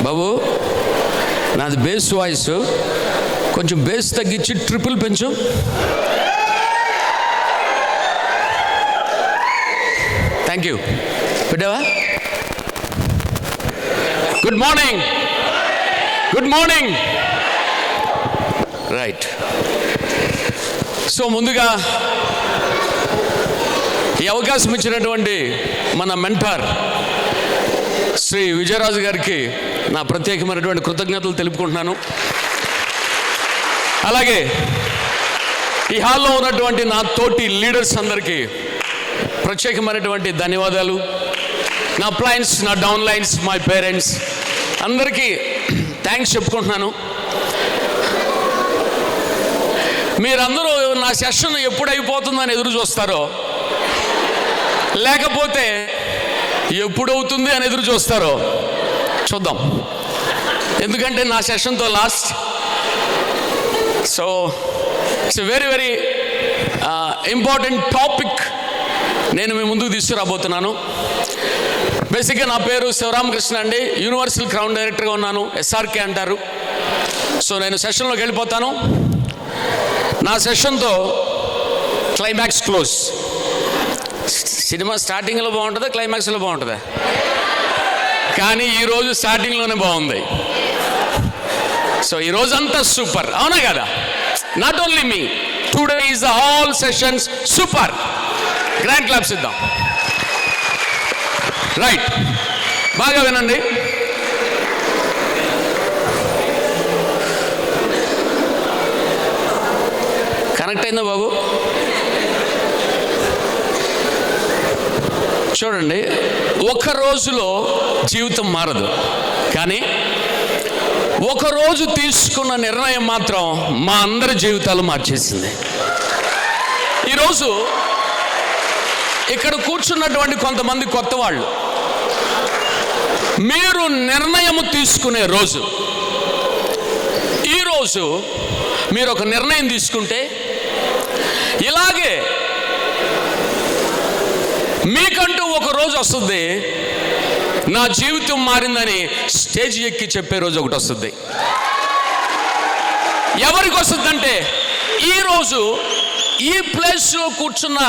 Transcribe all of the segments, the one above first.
బాబు నాది bass voice, కొంచెం bass తగ్గించి ట్రిపుల్ పెంచు. Thank you. పెట్టావా? Good morning, good morning. Right. So ముందుగా ఈ అవకాశం ఇచ్చినటువంటి మన మెంటార్ శ్రీ విజయరాజు గారికి నా ప్రత్యేకమైనటువంటి కృతజ్ఞతలు తెలుపుకుంటున్నాను. అలాగే ఈ హాల్లో ఉన్నటువంటి నా తోటి లీడర్స్ అందరికీ ప్రత్యేకమైనటువంటి ధన్యవాదాలు. నా అప్లయన్స్, నా డౌన్లైన్స్, మై పేరెంట్స్ అందరికీ థ్యాంక్స్ చెప్పుకుంటున్నాను. మీరందరూ నా సెషన్ ఎప్పుడైపోతుందని ఎదురు చూస్తారో, లేకపోతే ఎప్పుడవుతుంది అని ఎదురు చూస్తారో చూద్దాం. ఎందుకంటే నా సెషన్తో last. So it's a very very important topic నేను మీ ముందుకు తీసుకురాబోతున్నాను. బేసిక్గా నా పేరు శివరామకృష్ణ అండి. యూనివర్సల్ క్రౌన్ డైరెక్టర్గా ఉన్నాను, SRK అంటారు. సో నేను సెషన్లోకి వెళ్ళిపోతాను. నా సెషన్తో క్లైమాక్స్ క్లోజ్. సినిమా స్టార్టింగ్లో బాగుంటుందా, క్లైమాక్స్లో బాగుంటుందా? కానీ ఈరోజు స్టార్టింగ్లోనే బాగుంది. సో ఈరోజంతా సూపర్, అవునా కదా? Not only me, today is all sessions super. Grand claps ఇద్దాం. రైట్, బాగా వినండి. కనెక్ట్ అయిందా బాబు? చూడండి, ఒక రోజులో జీవితం మారదు, కానీ ఒకరోజు తీసుకున్న నిర్ణయం మాత్రం మా అందరి జీవితాలు మార్చేసింది. ఈరోజు ఇక్కడ కూర్చున్నటువంటి కొంతమంది కొత్త వాళ్ళు, మీరు నిర్ణయం తీసుకునే రోజు. ఈరోజు మీరు ఒక నిర్ణయం తీసుకుంటే, ఇలాగే మీకంటూ ఒక రోజు వస్తుంది, నా జీవితం మారిందని స్టేజ్ ఎక్కి చెప్పే రోజు ఒకటి వస్తుంది. ఎవరికి వస్తుందంటే, ఈరోజు ఈ ప్లేస్లో కూర్చున్న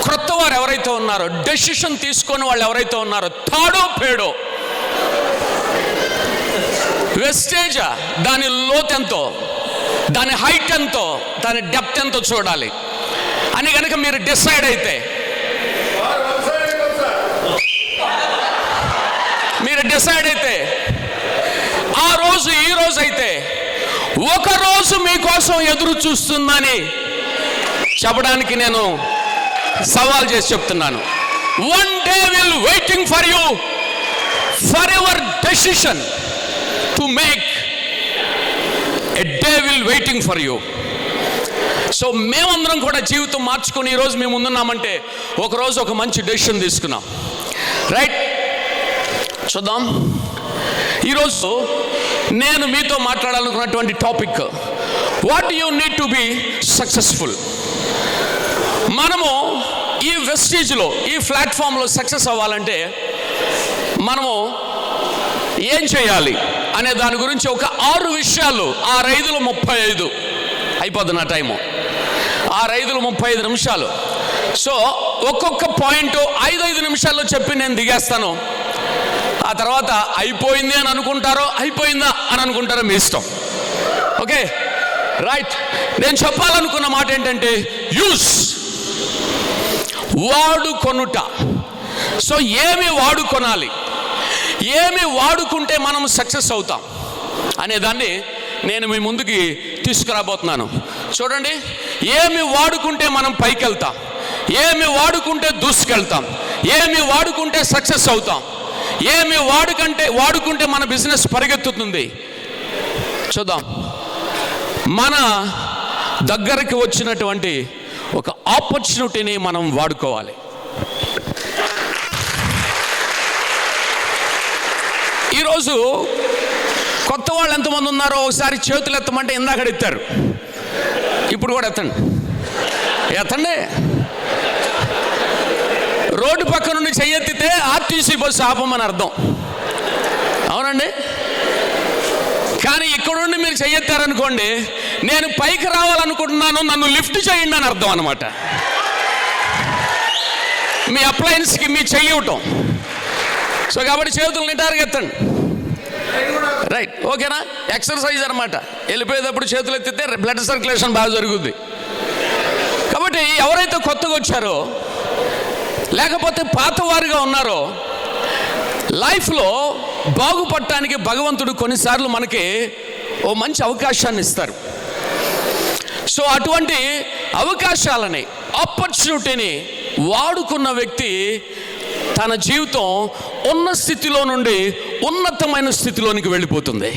క్రొత్త వారు ఎవరైతే ఉన్నారో, డెసిషన్ తీసుకొని వాళ్ళు ఎవరైతే ఉన్నారో, తాడో పేడో వెస్టేజా, దాని లోత్ ఎంతో, దాని హైట్ ఎంతో, దాని డెప్త్ ఎంతో చూడాలి అని కనుక మీరు డిసైడ్ అయితే, ఆ రోజు ఈ రోజు అయితే ఒక రోజు మీకోసం ఎదురు చూస్తుందని చెప్పడానికి నేను సవాల్ చేసి చెప్తున్నాను. One day will waiting for you, for your decision to make. A day will waiting for you. So మేమందరం కూడా జీవితం మార్చుకొని ఈరోజు మేము ముందున్నామంటే ఒకరోజు ఒక మంచి డెసిషన్ తీసుకున్నాం. రైట్, చూద్దాం. ఈరోజు నేను మీతో మాట్లాడాలనుకున్నటువంటి topic, what you need to be successful. మనము ఈ వెస్టేజ్లో, ఈ ప్లాట్ఫామ్లో సక్సెస్ అవ్వాలంటే మనము ఏం చేయాలి అనే దాని గురించి ఒక 6 విషయాలు, 6×5 అయిపోద్ది నా టైము, 6×35 నిమిషాలు. సో ఒక్కొక్క పాయింట్ 5 నిమిషాల్లో చెప్పి నేను దిగేస్తాను. ఆ తర్వాత అయిపోయింది అని అనుకుంటారో, అయిపోయిందా అని అనుకుంటారో మీ ఇష్టం. Okay, right. నేను చెప్పాలనుకున్న మాట ఏంటంటే, యూస్, వాడుకొనుట. సో ఏమి వాడుకొనాలి, ఏమి వాడుకుంటే మనం సక్సెస్ అవుతాం అనేదాన్ని నేను మీ ముందుకి తీసుకురాబోతున్నాను. చూడండి, ఏమి వాడుకుంటే మనం పైకి వెళ్తాం, ఏమి వాడుకుంటే దూసుకెళ్తాం, ఏమి వాడుకుంటే సక్సెస్ అవుతాం, ఏమి వాడుకుంటే మన బిజినెస్ పరిగెత్తుతుంది. చూద్దాం. మన దగ్గరికి వచ్చినటువంటి ఒక ఆపర్చునిటీని మనం వాడుకోవాలి. ఈరోజు కొత్త వాళ్ళు ఎంతమంది ఉన్నారో ఒకసారి చేతులు ఎత్తమంటే ఇందాక ఎత్తారు, ఇప్పుడు కూడా ఎత్తండి. రోడ్డు పక్క నుండి చెయ్యెత్తితే ఆర్టీసీ బస్సు ఆపమని అర్థం, అవునండి. కానీ ఇక్కడుండి మీరు చెయ్యెత్తారనుకోండి, నేను పైకి రావాలనుకుంటున్నాను, నన్ను లిఫ్ట్ చేయండి అని అర్థం అనమాట. మీ అప్లయన్స్కి మీ చెయ్యటం. సో కాబట్టి చేతులు నిటారుగా ఎత్తండి. రైట్, ఓకేనా? ఎక్సర్సైజ్ అనమాట. వెళ్ళిపోయేటప్పుడు చేతులు ఎత్తితే బ్లడ్ సర్క్యులేషన్ బాగా జరుగుద్ది. కాబట్టి ఎవరైతే కొత్తగా వచ్చారో లేకపోతే పాతవారుగా ఉన్నారో, లైఫ్లో బాగుపడటానికి భగవంతుడు కొన్నిసార్లు మనకి ఓ మంచి అవకాశాన్ని ఇస్తారు. సో అటువంటి అవకాశాలని, ఆపర్చునిటీని వాడుకున్న వ్యక్తి తన జీవితం ఉన్న స్థితిలో నుండి ఉన్నతమైన స్థితిలోనికి వెళ్ళిపోతుంది.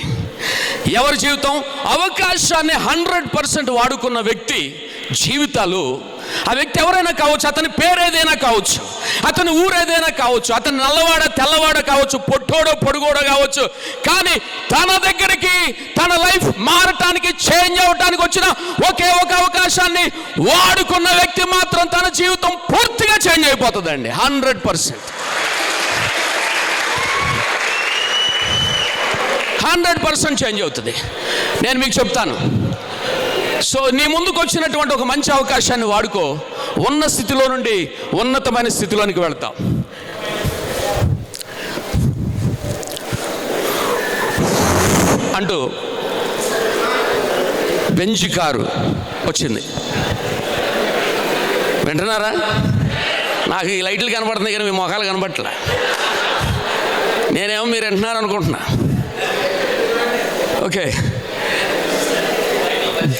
ఎవరి జీవితం అవకాశాన్ని 100% వాడుకున్న వ్యక్తి జీవితాలు, ఆ వ్యక్తి ఎవరైనా కావచ్చు, అతని పేరేదైనా కావచ్చు, అతని ఊరేదైనా కావచ్చు, అతని నల్లవాడ తెల్లవాడ కావచ్చు, పొట్టోడో పొడుగోడో కావచ్చు, కానీ తన దగ్గరికి తన లైఫ్ మారటానికి, చేంజ్ అవ్వటానికి వచ్చిన ఒకే ఒక అవకాశాన్ని వాడుకున్న వ్యక్తి మాత్రం తన జీవితం పూర్తిగా చేంజ్ అయిపోతుందండి. 100%. 100% చేంజ్ అవుతుంది. నేను మీకు చెప్తాను. సో నీ ముందుకు వచ్చినటువంటి ఒక మంచి అవకాశాన్ని వాడుకో, ఉన్న స్థితిలో నుండి ఉన్నతమైన స్థితిలోనికి వెళ్తాం. అంటూ బెంజ్ కారు వచ్చింది. వింటున్నారా? నాకు ఈ లైట్లు కనబడుతున్నాయి కానీ మీ మొఖాలు కనబడట్లే. నేనేమో మీరు వింటున్నారు అనుకుంటున్నా. ఓకే,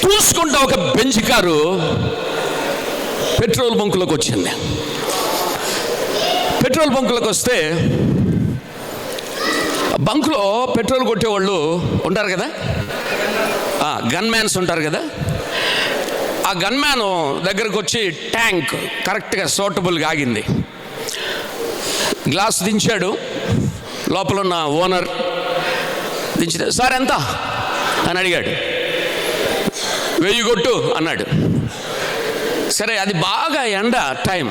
చూసుకుంటా ఒక బెంజ్ కారు పెట్రోల్ బంకులోకి వచ్చింది. పెట్రోల్ బంకులోకి వస్తే బంకులో పెట్రోల్ కొట్టేవాళ్ళు ఉంటారు కదా, గన్ మ్యాన్స్ ఉంటారు కదా. ఆ గన్ మ్యాన్ దగ్గరకు వచ్చి ట్యాంక్ కరెక్ట్గా సూటబుల్గా ఆగింది. గ్లాస్ దించాడు. లోపల ఉన్న ఓనర్ దించితే, సార్ ఎంత అని అడిగాడు. 1000 కొట్టు అన్నాడు. సరే, అది బాగా ఎండ టైం,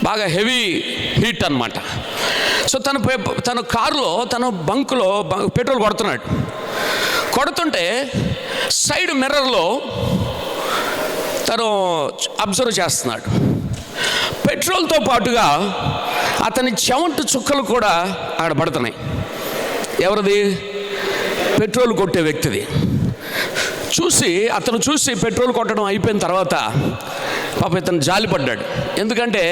బాగా హెవీ హీట్ అన్నమాట. సో తన కారులో, తన బంకులో పెట్రోల్ కొడుతున్నాడు. కొడుతుంటే సైడ్ మిర్రర్లో తను అబ్జర్వ్ చేస్తున్నాడు. పెట్రోల్తో పాటుగా అతని చెమట చుక్కలు కూడా ఆడ పడుతున్నాయి. ఎవరిది? పెట్రోల్ కొట్టే వ్యక్తిది. అతను చూసి పెట్రోల్ కొట్టడం అయిపోయిన తర్వాత పాప ఇతను జాలిపడ్డాడు. ఎందుకంటే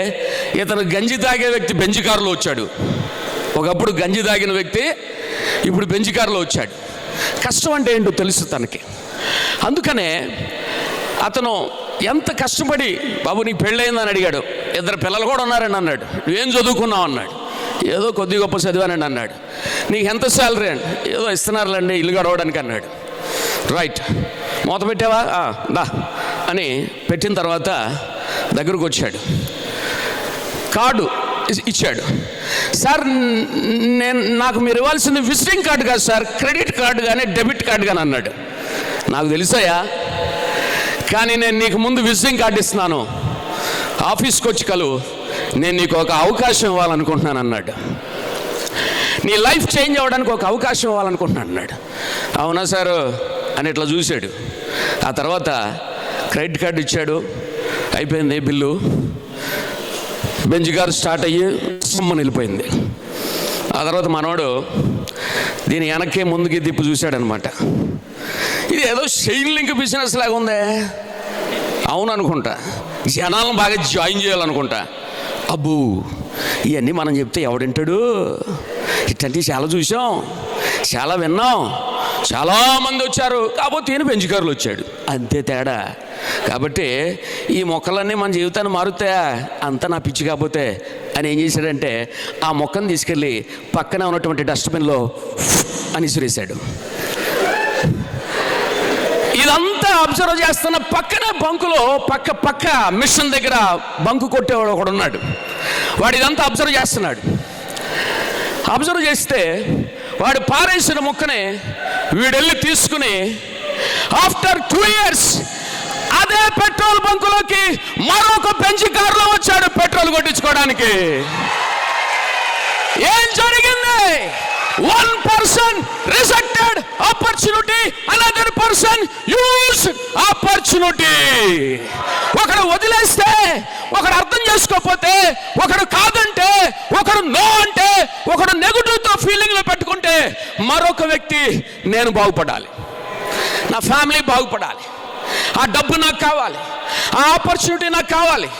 ఇతను గంజి తాగే వ్యక్తి బెంజ్ కారులో వచ్చాడు. ఒకప్పుడు గంజి తాగిన వ్యక్తి ఇప్పుడు బెంజ్ కారులో వచ్చాడు. కష్టం అంటే ఏంటో తెలుసు తనకి. అందుకనే అతను ఎంత కష్టపడి, బాబు నీకు పెళ్ళయిందని అడిగాడు. 2 పిల్లలు కూడా ఉన్నారండి అన్నాడు. నువ్వేం చదువుకున్నావు అన్నాడు. ఏదో కొద్ది గొప్ప చదివానండి అన్నాడు. నీకు ఎంత శాలరీ అండి? ఏదో ఇస్తున్నారులేండి ఇల్లు గడవడానికి అన్నాడు. రైట్, మూత పెట్టావా? దా అని పెట్టిన తర్వాత దగ్గరకు వచ్చాడు. కార్డు ఇచ్చాడు. సార్, నాకు మీరు ఇవ్వాల్సింది విజిటింగ్ కార్డు కాదు సార్, క్రెడిట్ కార్డు కానీ డెబిట్ కార్డు కానీ అన్నాడు. నాకు తెలుసాయా, కానీ నేను నీకు ముందు విజిటింగ్ కార్డు ఇస్తున్నాను, ఆఫీస్కి వచ్చి కలు, నేను నీకు ఒక అవకాశం ఇవ్వాలనుకుంటున్నాను అన్నాడు. నీ లైఫ్ చేంజ్ అవ్వడానికి ఒక అవకాశం ఇవ్వాలనుకుంటున్నాను అన్నాడు. అవునా సార్ అని ఇట్లా చూశాడు. ఆ తర్వాత క్రెడిట్ కార్డు ఇచ్చాడు. అయిపోయింది బిల్లు. బెంజ్ కారు స్టార్ట్ అయ్యి సమ్మని వెళ్ళిపోయింది. ఆ తర్వాత మనవాడు దీని వెనక్కి ముందుకి తిప్పి చూశాడనమాట. ఇది ఏదో చైన్ లింక్ బిజినెస్ లాగా ఉందే. అవును అనుకుంటా, జనాలను బాగా జాయిన్ చేయాలనుకుంటా. అబ్బో, ఇవన్నీ మనం చెప్తే ఎవడింటాడు? ఇట్లాంటివి చాలా చూసాం, చాలా విన్నాం, చాలామంది వచ్చారు, కాకపోతే ఈయన బెంజ్ కారులో వచ్చాడు, అంతే తేడా. కాబట్టి ఈ మొక్కలన్నీ మన జీవితాన్ని మారుతాయా? అంతా నా పిచ్చి కాకపోతే అని ఏం చేశాడంటే ఆ మొక్కను తీసుకెళ్ళి పక్కనే ఉన్నటువంటి డస్ట్బిన్లో అని విసిరేశాడు. ఇదంతా అబ్జర్వ్ చేస్తున్న పక్కనే బంకులో పక్క మిషన్ దగ్గర బంకు కొట్టేవాడు ఒకడు ఉన్నాడు. వాడు ఇదంతా అబ్జర్వ్ చేస్తున్నాడు. అబ్జర్వ్ చేస్తే వాడు పారేసిన మొక్కనే వీడెళ్ళి తీసుకుని ఆఫ్టర్ 2 years అదే పెట్రోల్ బంకులోకి మరొక బెంజ్ కారులో వచ్చాడు పెట్రోల్ కొట్టించుకోవడానికి. ఏం జరిగింది? one person rejected opportunity, another person used opportunity. ఒకడు వదిలేస్తే, ఒకడు అర్థం చేసుకోకపోతే, ఒకడు కాదంటే, ఒకడు నో అంటే, ఒకడు నెగటివ్తో ఫీలింగ్లో పెట్టుకుంటే, మరొక వ్యక్తి నేను బాగుపడాలి, నా ఫ్యామిలీ బాగుపడాలి, ఆ డబ్బు నాకు కావాలి, ఆ ఆపర్చునిటీ నాకు కావాలి,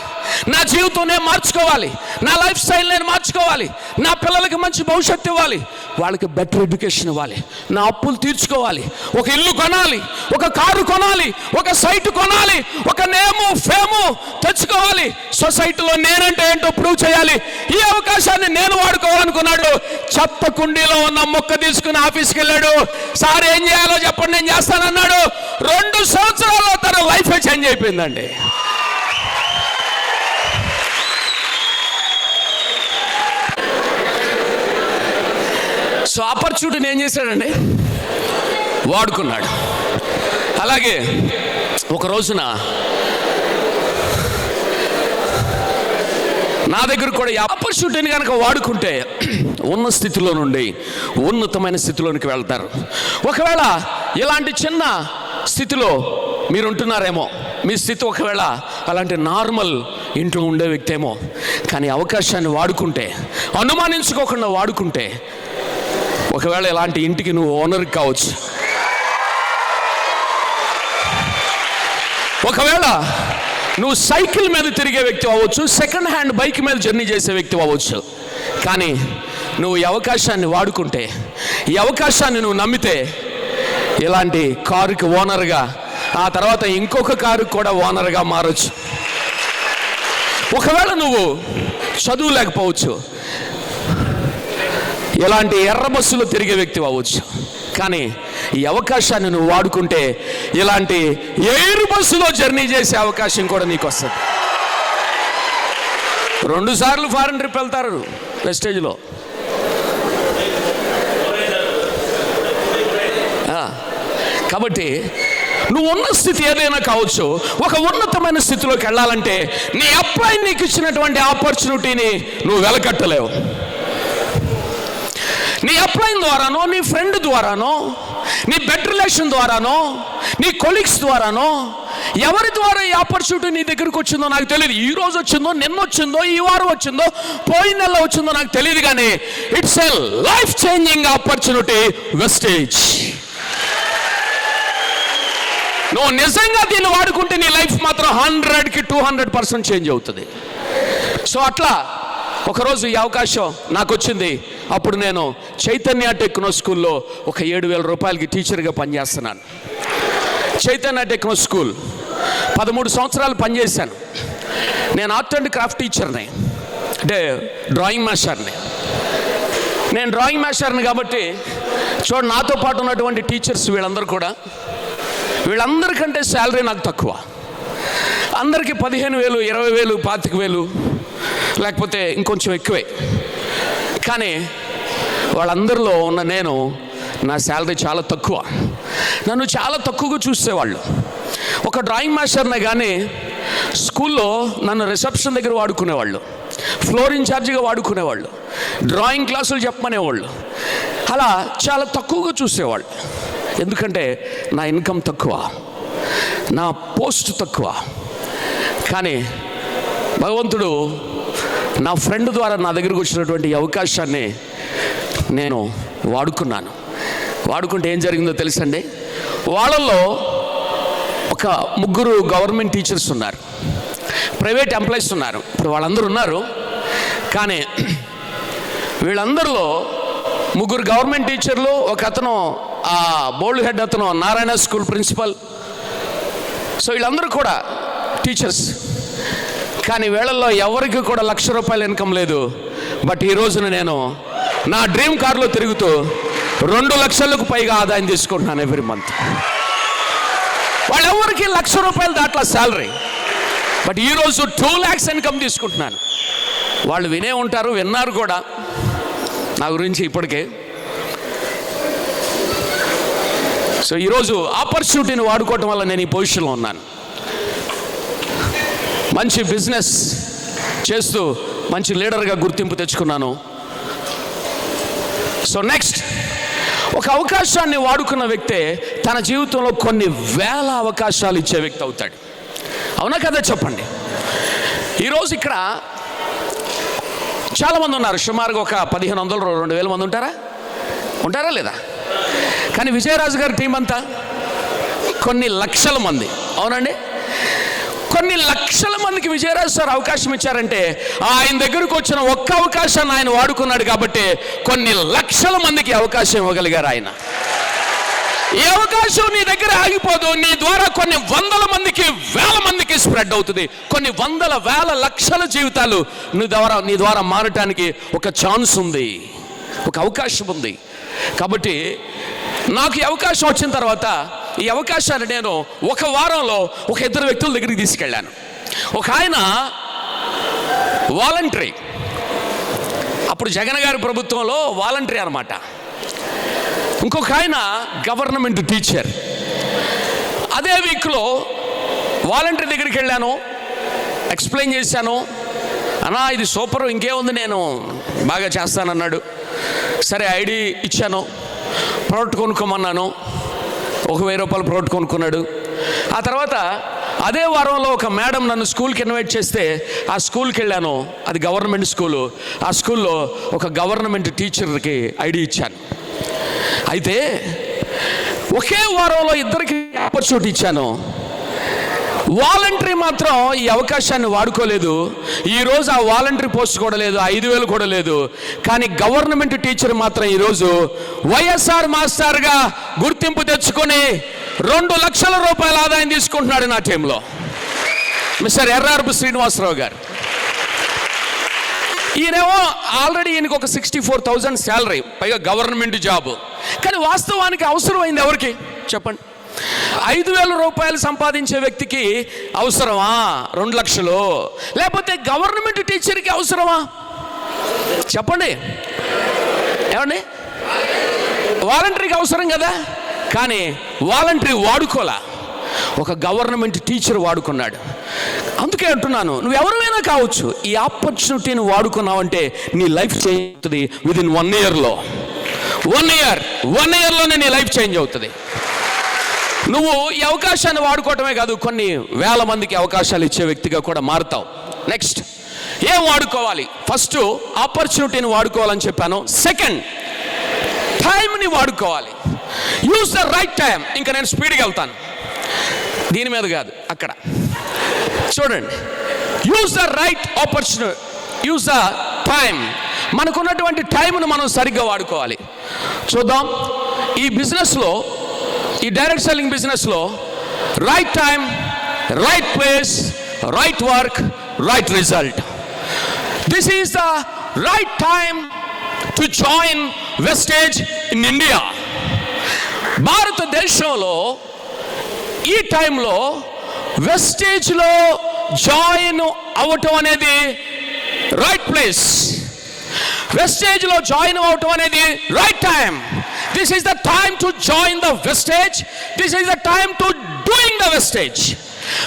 నా జీవితం నేను మార్చుకోవాలి, నా లైఫ్ స్టైల్ నేను మార్చుకోవాలి, నా పిల్లలకి మంచి భవిష్యత్తు ఇవ్వాలి, వాళ్ళకి బెటర్ ఎడ్యుకేషన్ ఇవ్వాలి, నా అప్పులు తీర్చుకోవాలి, ఒక ఇల్లు కొనాలి, ఒక కారు కొనాలి, ఒక సైట్ కొనాలి, ఒక నేము ఫేము తెచ్చుకోవాలి, సొసైటీలో నేనంటే ఏంటో ప్రూవ్ చేయాలి. ఈ అవకాశాన్ని నేను వాడుకోవాలనుకున్నాడు. చెత్త కుండీలో ఉన్న మొక్క తీసుకుని ఆఫీస్కి వెళ్ళాడు. సార్ ఏం చేయాలో చెప్పండి, నేను చేస్తానన్నాడు. 2 సంవత్సరాల్లో తన లైఫ్ చేంజ్ అయిపోయిందండి. సో ఆపర్చునిటీని ఏం చేశాడండి? వాడుకున్నాడు. అలాగే ఒక రోజున నా దగ్గర కూడా ఆపర్చునిటీని కనుక వాడుకుంటే ఉన్న స్థితిలో నుండి ఉన్నతమైన స్థితిలోనికి వెళ్తారు. ఒకవేళ ఇలాంటి చిన్న స్థితిలో మీరు ఉంటున్నారేమో, మీ స్థితి ఒకవేళ అలాంటి నార్మల్ ఇంట్లో ఉండే వ్యక్తి ఏమో, కానీ అవకాశాన్ని వాడుకుంటే, అనుమానించుకోకుండా వాడుకుంటే, ఒకవేళ ఇలాంటి ఇంటికి నువ్వు ఓనర్ కావచ్చు. ఒకవేళ నువ్వు సైకిల్ మీద తిరిగే వ్యక్తి అవ్వచ్చు, సెకండ్ హ్యాండ్ బైక్ మీద జర్నీ చేసే వ్యక్తి అవ్వచ్చు, కానీ నువ్వు ఈ అవకాశాన్ని వాడుకుంటే, ఈ అవకాశాన్ని నువ్వు నమ్మితే, ఇలాంటి కారుకి ఓనర్గా, ఆ తర్వాత ఇంకొక కారుకి కూడా ఓనర్గా మారచ్చు. ఒకవేళ నువ్వు చదువు లేకపోవచ్చు, ఇలాంటి ఎర్ర బస్సులో తిరిగే వ్యక్తి అవ్వచ్చు, కానీ ఈ అవకాశాన్ని నువ్వు వాడుకుంటే ఇలాంటి ఎయిర్ బస్సులో జర్నీ చేసే అవకాశం కూడా నీకు వస్తుంది. 2 సార్లు ఫారెన్ ట్రిప్ వెళ్తారు వెస్టేజ్లో. కాబట్టి నువ్వు ఉన్న స్థితి ఏదైనా కావచ్చు, ఒక ఉన్నతమైన స్థితిలోకి వెళ్ళాలంటే నీ అబ్బాయి నీకు ఇచ్చినటువంటి ఆపర్చునిటీని నువ్వు వెలకట్టలేవు. నీ అప్లైన్ ద్వారానో, నీ ఫ్రెండ్ ద్వారానో, నీ బెడ్ రిలేషన్ ద్వారానో, నీ కొలీగ్స్ ద్వారానో, ఎవరి ద్వారా ఈ ఆపర్చునిటీ నీ దగ్గరకు వచ్చిందో నాకు తెలియదు. ఈ రోజు వచ్చిందో, నిన్న వచ్చిందో, ఈ వారం వచ్చిందో, పోయిన నెల వచ్చిందో నాకు తెలియదు, కానీ it's a life changing opportunity Vestige. నువ్వు నిజంగా దీన్ని వాడుకుంటే నీ లైఫ్ మాత్రం 100కి 200% చేంజ్ అవుతుంది. సో అట్లా ఒకరోజు ఈ అవకాశం నాకు వచ్చింది. అప్పుడు నేను చైతన్య టెక్నో స్కూల్లో ఒక 7,000 రూపాయలకి టీచర్గా పనిచేస్తున్నాను. చైతన్య టెక్నో స్కూల్ 13 సంవత్సరాలు పనిచేశాను. నేను ఆర్ట్ అండ్ క్రాఫ్ట్ టీచర్ని, అంటే డ్రాయింగ్ మాస్టర్ని. నేను డ్రాయింగ్ మాస్టర్ని కాబట్టి చూడండి, నాతో పాటు ఉన్నటువంటి టీచర్స్ వీళ్ళందరికంటే శాలరీ నాకు తక్కువ. అందరికీ 15,000, 20,000, 25,000 లేకపోతే ఇంకొంచెం ఎక్కువే. కానీ వాళ్ళందరిలో ఉన్న నేను, నా శాలరీ చాలా తక్కువ. నన్ను చాలా తక్కువగా చూసేవాళ్ళు. ఒక డ్రాయింగ్ మాస్టర్నే కానీ స్కూల్లో నన్ను రిసెప్షన్ దగ్గర వాడుకునేవాళ్ళు, ఫ్లోర్ ఇన్ఛార్జిగా వాడుకునేవాళ్ళు, డ్రాయింగ్ క్లాసులు చెప్పమనేవాళ్ళు. అలా చాలా తక్కువగా చూసేవాళ్ళు. ఎందుకంటే నా ఇన్కమ్ తక్కువ, నా పోస్ట్ తక్కువ. కానీ భగవంతుడు నా ఫ్రెండ్ ద్వారా నా దగ్గరకు వచ్చినటువంటి అవకాశాన్ని నేను వాడుకున్నాను. వాడుకుంటే ఏం జరిగిందో తెలుసండి, వాళ్ళల్లో ఒక 3 గవర్నమెంట్ టీచర్స్ ఉన్నారు, ప్రైవేట్ ఎంప్లాయీస్ ఉన్నారు. ఇప్పుడు వాళ్ళందరూ ఉన్నారు, కానీ వీళ్ళందరిలో 3 గవర్నమెంట్ టీచర్లు, ఒక అతను ఆ బోల్డ్ హెడ్ అతను నారాయణ స్కూల్ ప్రిన్సిపల్. సో వీళ్ళందరూ కూడా టీచర్స్. కానీ వీళ్ళల్లో ఎవరికి కూడా ₹1,00,000 ఇన్కమ్ లేదు. బట్ ఈ రోజున నేను నా డ్రీమ్ కార్లో తిరుగుతూ 2 లక్షలకు పైగా ఆదాయం తీసుకుంటున్నాను ఎవ్రీ మంత్. వాళ్ళెవరికి ₹1,00,000 దాట్లా శాలరీ, బట్ ఈరోజు 2 lakhs ఇన్కమ్ తీసుకుంటున్నాను. వాళ్ళు వినే ఉంటారు, విన్నారు కూడా నా గురించి ఇప్పటికే. సో ఈరోజు ఆపర్చునిటీని వాడుకోవటం వల్ల నేను ఈ పొజిషన్లో ఉన్నాను. మంచి బిజినెస్ చేస్తూ మంచి లీడర్గా గుర్తింపు తెచ్చుకున్నాను. సో నెక్స్ట్, ఒక అవకాశాన్ని వాడుకున్న వ్యక్తే తన జీవితంలో కొన్ని వేల అవకాశాలు ఇచ్చే వ్యక్తి అవుతాడు. అవునా కదా చెప్పండి. ఈరోజు ఇక్కడ చాలామంది ఉన్నారు, సుమారుగా ఒక 1500-2000 మంది ఉంటారా లేదా? కానీ విజయరాజు గారి టీం అంతా కొన్ని లక్షల మంది. అవునండి, కొన్ని లక్షల మందికి విజయరాజు సార్ అవకాశం ఇచ్చారంటే ఆయన దగ్గరకు వచ్చిన ఒక్క అవకాశాన్ని ఆయన వాడుకున్నాడు కాబట్టి కొన్ని లక్షల మందికి అవకాశం ఇవ్వగలిగారు ఆయన. ఈ అవకాశం నీ దగ్గర ఆగిపోదు, నీ ద్వారా కొన్ని వందల మందికి, వేల మందికి స్ప్రెడ్ అవుతుంది. కొన్ని వందల, వేల, లక్షల జీవితాలు నీ ద్వారా మారటానికి ఒక ఛాన్స్ ఉంది, ఒక అవకాశం ఉంది. కాబట్టి నాకు ఈ అవకాశం వచ్చిన తర్వాత ఈ అవకాశాన్ని నేను ఒక వారంలో ఒక 2 వ్యక్తుల దగ్గరికి తీసుకెళ్ళాను. ఒక ఆయన వాలంటరీ, అప్పుడు జగన్ గారి ప్రభుత్వంలో వాలంటరీ అన్నమాట. ఇంకొక ఆయన గవర్నమెంట్ టీచర్. అదే వీక్లో వాలంటరీ దగ్గరికి వెళ్ళాను, ఎక్స్ప్లెయిన్ చేశాను. అన్నా ఇది సూపర్, ఇంకేముంది, నేను బాగా చేస్తానన్నాడు. సరే ఐడి ఇచ్చాను, ప్రోడక్ట్ కొనుక్కోమన్నాను. 1000 రూపాయలు ప్రోడక్ట్ కొనుక్కున్నాడు. ఆ తర్వాత అదే వారంలో ఒక మేడం నన్ను స్కూల్కి ఇన్వైట్ చేస్తే ఆ స్కూల్కి వెళ్ళాను. అది గవర్నమెంట్ స్కూలు. ఆ స్కూల్లో ఒక గవర్నమెంట్ టీచర్కి ఐడి ఇచ్చాను. అయితే ఒకే వారంలో 2కి ఆపర్చునిటీ ఇచ్చాను. వాలంటరీ మాత్రం ఈ అవకాశాన్ని వాడుకోలేదు. ఈరోజు ఆ వాలంటరీ పోస్ట్ కూడా లేదు, 5000 కూడా లేదు. కానీ గవర్నమెంట్ టీచర్ మాత్రం ఈరోజు వైఎస్ఆర్ మాస్టర్గా గుర్తింపు తెచ్చుకొని 2 లక్షల రూపాయల ఆదాయం తీసుకుంటున్నాడు నా టీంలో, మిస్టర్ ఎర్రార్పు శ్రీనివాసరావు గారు. ఈయనేమో ఆల్రెడీ ఈయనకు ఒక 64,000 శాలరీ, పైగా గవర్నమెంట్ జాబ్. కానీ వాస్తవానికి అవసరమైంది ఎవరికి చెప్పండి? 5000 రూపాయలు సంపాదించే వ్యక్తికి అవసరమా 2 లక్షలు? లేకపోతే గవర్నమెంట్ టీచర్కి అవసరమా చెప్పండి? ఏమండి, వాలంటరీకి అవసరం కదా. కానీ వాలంటరీ వాడుకోలా, ఒక గవర్నమెంట్ టీచర్ వాడుకున్నాడు. అందుకే అంటున్నాను, నువ్వు ఎవరైనా కావచ్చు, ఈ ఆపర్చునిటీని వాడుకున్నావంటే నీ లైఫ్ చేంజ్ అవుతుంది. విదిన్ 1 ఇయర్లో, 1 ఇయర్లోనే నీ లైఫ్ చేంజ్ అవుతుంది. నువ్వు ఈ అవకాశాన్ని వాడుకోవటమే కాదు, కొన్ని వేల మందికి అవకాశాలు ఇచ్చే వ్యక్తిగా కూడా మారుతావు. నెక్స్ట్, ఏం వాడుకోవాలి? ఫస్ట్ ఆపర్చునిటీని వాడుకోవాలని చెప్పాను. సెకండ్, టైంని వాడుకోవాలి. Use the right time. ఇంకా నేను స్పీడ్గా వెళ్తాను, దీని మీద కాదు, అక్కడ చూడండి. Use the right opportunity, use the time. మనకున్నటువంటి టైంను మనం సరిగ్గా వాడుకోవాలి. చూద్దాం, ఈ బిజినెస్లో, ఈ డైరెక్ట్ సెల్లింగ్ బిజినెస్లో right time, right place, right work, right result. This is the right time to join Vestige in India. భారతదేశంలో ఈ టైంలో వెస్టేజ్లో జాయిన్ అవ్వటం అనేది రైట్ ప్లేస్, వెస్టేజ్లో జాయిన్ అవ్వటం అనేది right time. This is the time to join the Vestige. This is the time to doing the Vestige.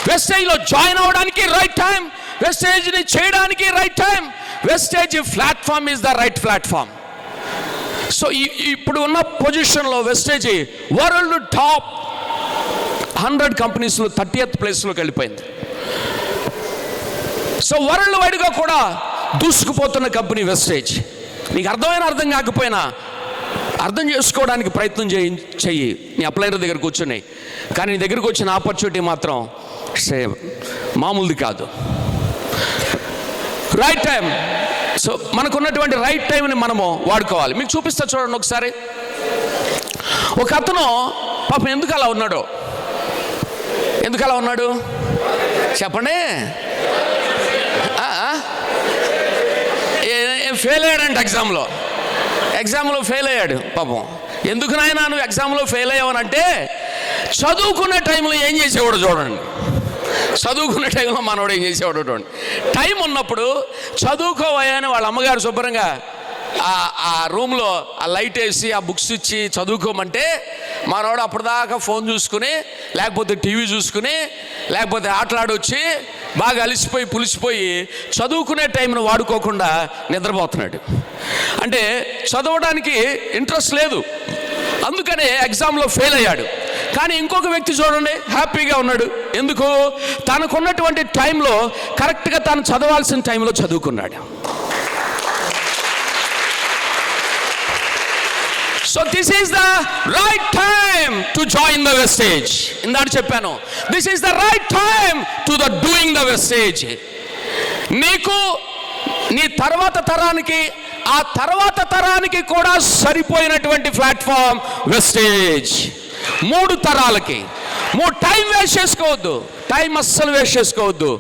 Vestige లో join అవ్వడానికి right time, Vestige ని చేయడానికి right time. Vestige platform is the right platform. So ఇప్పుడు ఉన్న పొజిషన్లో wastage world top 100 కంపెనీస్లో 30th ప్లేస్లోకి వెళ్ళిపోయింది. సో వరల్డ్ వైడ్గా కూడా దూసుకుపోతున్న కంపెనీ వెస్టేజ్. నీకు అర్థం కాకపోయినా అర్థం చేసుకోవడానికి ప్రయత్నం చెయ్యి. నీ అప్లైనర్ దగ్గర కూర్చుని. కానీ నీ దగ్గరకు వచ్చిన ఆపర్చునిటీ మాత్రం సేమ్ మామూలుది కాదు. Right time. సో మనకున్నటువంటి రైట్ టైంని మనము వాడుకోవాలి. మీకు చూపిస్తా చూడండి ఒకసారి. ఒక అతను పాపం ఎందుకు అలా ఉన్నాడు చెప్పండి? ఫెయిల్ అయ్యాడంట ఎగ్జామ్లో ఫెయిల్ అయ్యాడు పాపం. ఎందుకు నాయనా నువ్వు ఎగ్జామ్లో ఫెయిల్ అయ్యావనంటే, చదువుకునే టైంలో ఏం చేసేవాడు చూడండి. చదువుకునే టైంలో మనవాడు ఏం చేసేవాడు చూడండి. టైం ఉన్నప్పుడు చదువుకోవా అని వాళ్ళ అమ్మగారు శుభ్రంగా ఆ రూమ్లో ఆ లైట్ వేసి ఆ బుక్స్ ఇచ్చి చదువుకోమంటే మనవాడు అప్పటిదాకా ఫోన్ చూసుకుని, లేకపోతే టీవీ చూసుకుని, లేకపోతే ఆటలాడొచ్చి బాగా అలిసిపోయి పులిసిపోయి చదువుకునే టైంను వాడుకోకుండా నిద్రపోతున్నాడు. అంటే చదవడానికి ఇంట్రెస్ట్ లేదు, అందుకనే ఎగ్జామ్లో ఫెయిల్ అయ్యాడు. కానీ ఇంకొక వ్యక్తి చూడండి, హ్యాపీగా ఉన్నాడు. ఎందుకు? తనకున్నటువంటి టైంలో కరెక్ట్గా తాను చదవాల్సిన టైంలో చదువుకున్నాడు. So this is the right time to join the Vestige. ఇందాక చెప్పాను, this is the right time to the doing the Vestige. నీకు నీ తర్వాత తరానికి, ఆ తర్వాత తరానికి కూడా సరిపోయినటువంటి ప్లాట్ఫామ్ వెస్టేజ్. 3 తరాలకి. టైం వేస్ట్ చేసుకోవద్దు, టైం అస్సలు వేస్ట్ చేసుకోవద్దు.